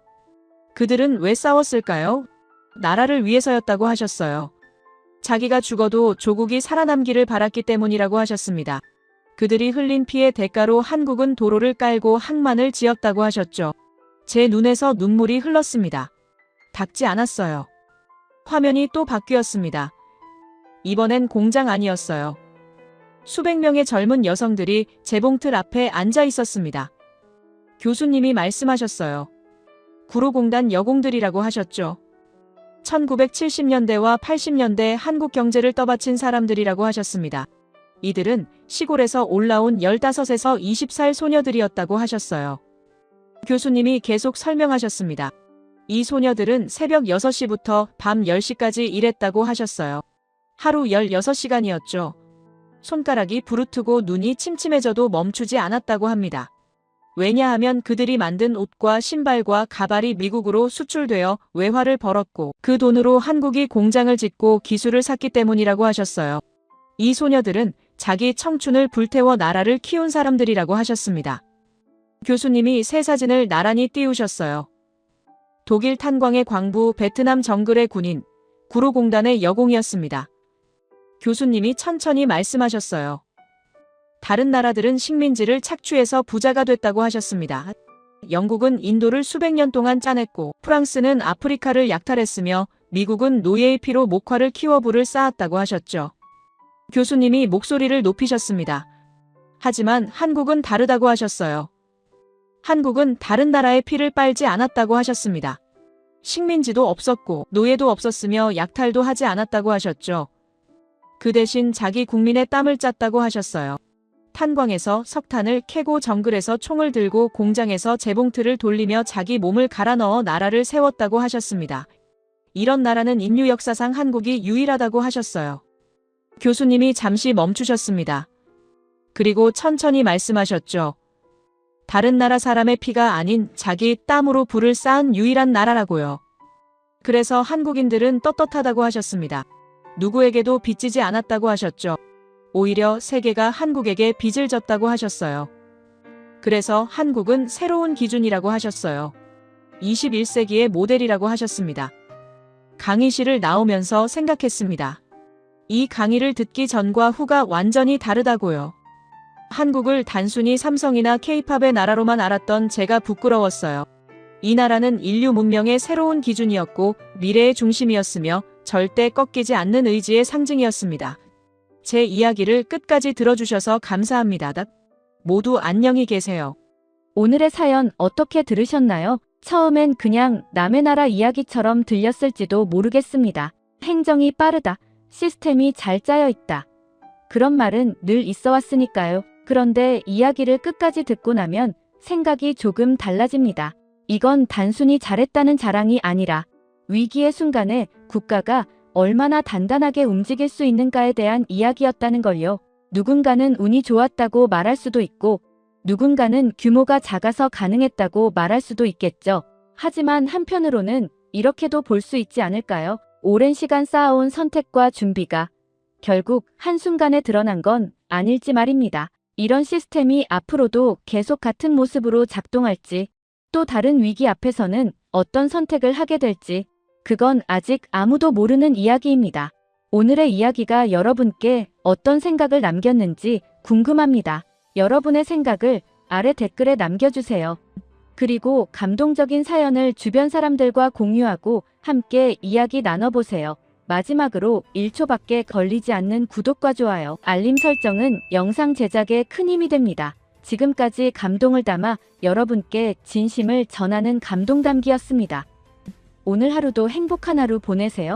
그들은 왜 싸웠을까요? 나라를 위해서였다고 하셨어요. 자기가 죽어도 조국이 살아남기를 바랐기 때문이라고 하셨습니다. 그들이 흘린 피의 대가로 한국은 도로를 깔고 항만을 지었다고 하셨죠. 제 눈에서 눈물이 흘렀습니다. 닦지 않았어요. 화면이 또 바뀌었습니다. 이번엔 공장 아니었어요. 수백 명의 젊은 여성들이 재봉틀 앞에 앉아 있었습니다. 교수님이 말씀하셨어요. 구로공단 여공들이라고 하셨죠. 1970년대와 80년대 한국 경제를 떠받친 사람들이라고 하셨습니다. 이들은 시골에서 올라온 15에서 20살 소녀들이었다고 하셨어요. 교수님이 계속 설명하셨습니다. 이 소녀들은 새벽 6시부터 밤 10시까지 일했다고 하셨어요. 하루 16시간이었죠. 손가락이 부르트고 눈이 침침해져도 멈추지 않았다고 합니다. 왜냐하면 그들이 만든 옷과 신발과 가발이 미국으로 수출되어 외화를 벌었고 그 돈으로 한국이 공장을 짓고 기술을 샀기 때문이라고 하셨어요. 이 소녀들은 자기 청춘을 불태워 나라를 키운 사람들이라고 하셨습니다. 교수님이 새 사진을 나란히 띄우셨어요. 독일 탄광의 광부, 베트남 정글의 군인, 구로공단의 여공이었습니다. 교수님이 천천히 말씀하셨어요. 다른 나라들은 식민지를 착취해서 부자가 됐다고 하셨습니다. 영국은 인도를 수백 년 동안 짜냈고 프랑스는 아프리카를 약탈했으며 미국은 노예의 피로 목화를 키워 부를 쌓았다고 하셨죠. 교수님이 목소리를 높이셨습니다. 하지만 한국은 다르다고 하셨어요. 한국은 다른 나라의 피를 빨지 않았다고 하셨습니다. 식민지도 없었고 노예도 없었으며 약탈도 하지 않았다고 하셨죠. 그 대신 자기 국민의 땀을 짰다고 하셨어요. 탄광에서 석탄을 캐고 정글에서 총을 들고 공장에서 재봉틀을 돌리며 자기 몸을 갈아 넣어 나라를 세웠다고 하셨습니다. 이런 나라는 인류 역사상 한국이 유일하다고 하셨어요. 교수님이 잠시 멈추셨습니다. 그리고 천천히 말씀하셨죠. 다른 나라 사람의 피가 아닌 자기 땀으로 부를 쌓은 유일한 나라라고요. 그래서 한국인들은 떳떳하다고 하셨습니다. 누구에게도 빚지지 않았다고 하셨죠. 오히려 세계가 한국에게 빚을 졌다고 하셨어요. 그래서 한국은 새로운 기준이라고 하셨어요. 21세기의 모델이라고 하셨습니다. 강의실을 나오면서 생각했습니다. 이 강의를 듣기 전과 후가 완전히 다르다고요. 한국을 단순히 삼성이나 K-팝의 나라로만 알았던 제가 부끄러웠어요. 이 나라는 인류 문명의 새로운 기준이었고 미래의 중심이었으며 절대 꺾이지 않는 의지의 상징이었습니다. 제 이야기를 끝까지 들어주셔서 감사합니다. 모두 안녕히 계세요. 오늘의 사연 어떻게 들으셨나요? 처음엔 그냥 남의 나라 이야기처럼 들렸을지도 모르겠습니다. 행정이 빠르다. 시스템이 잘 짜여 있다. 그런 말은 늘 있어 왔으니까요. 그런데 이야기를 끝까지 듣고 나면 생각이 조금 달라집니다. 이건 단순히 잘했다는 자랑이 아니라 위기의 순간에 국가가 얼마나 단단하게 움직일 수 있는가에 대한 이야기였다는 걸요. 누군가는 운이 좋았다고 말할 수도 있고 누군가는 규모가 작아서 가능했다고 말할 수도 있겠죠. 하지만 한편으로는 이렇게도 볼 수 있지 않을까요? 오랜 시간 쌓아온 선택과 준비가 결국 한순간에 드러난 건 아닐지 말입니다. 이런 시스템이 앞으로도 계속 같은 모습으로 작동할지 또 다른 위기 앞에서는 어떤 선택을 하게 될지 그건 아직 아무도 모르는 이야기입니다. 오늘의 이야기가 여러분께 어떤 생각을 남겼는지 궁금합니다. 여러분의 생각을 아래 댓글에 남겨주세요. 그리고 감동적인 사연을 주변 사람들과 공유하고 함께 이야기 나눠보세요. 마지막으로 1초밖에 걸리지 않는 구독과 좋아요, 알림 설정은 영상 제작에 큰 힘이 됩니다. 지금까지 감동을 담아 여러분께 진심을 전하는 감동담기였습니다. 오늘 하루도 행복한 하루 보내세요.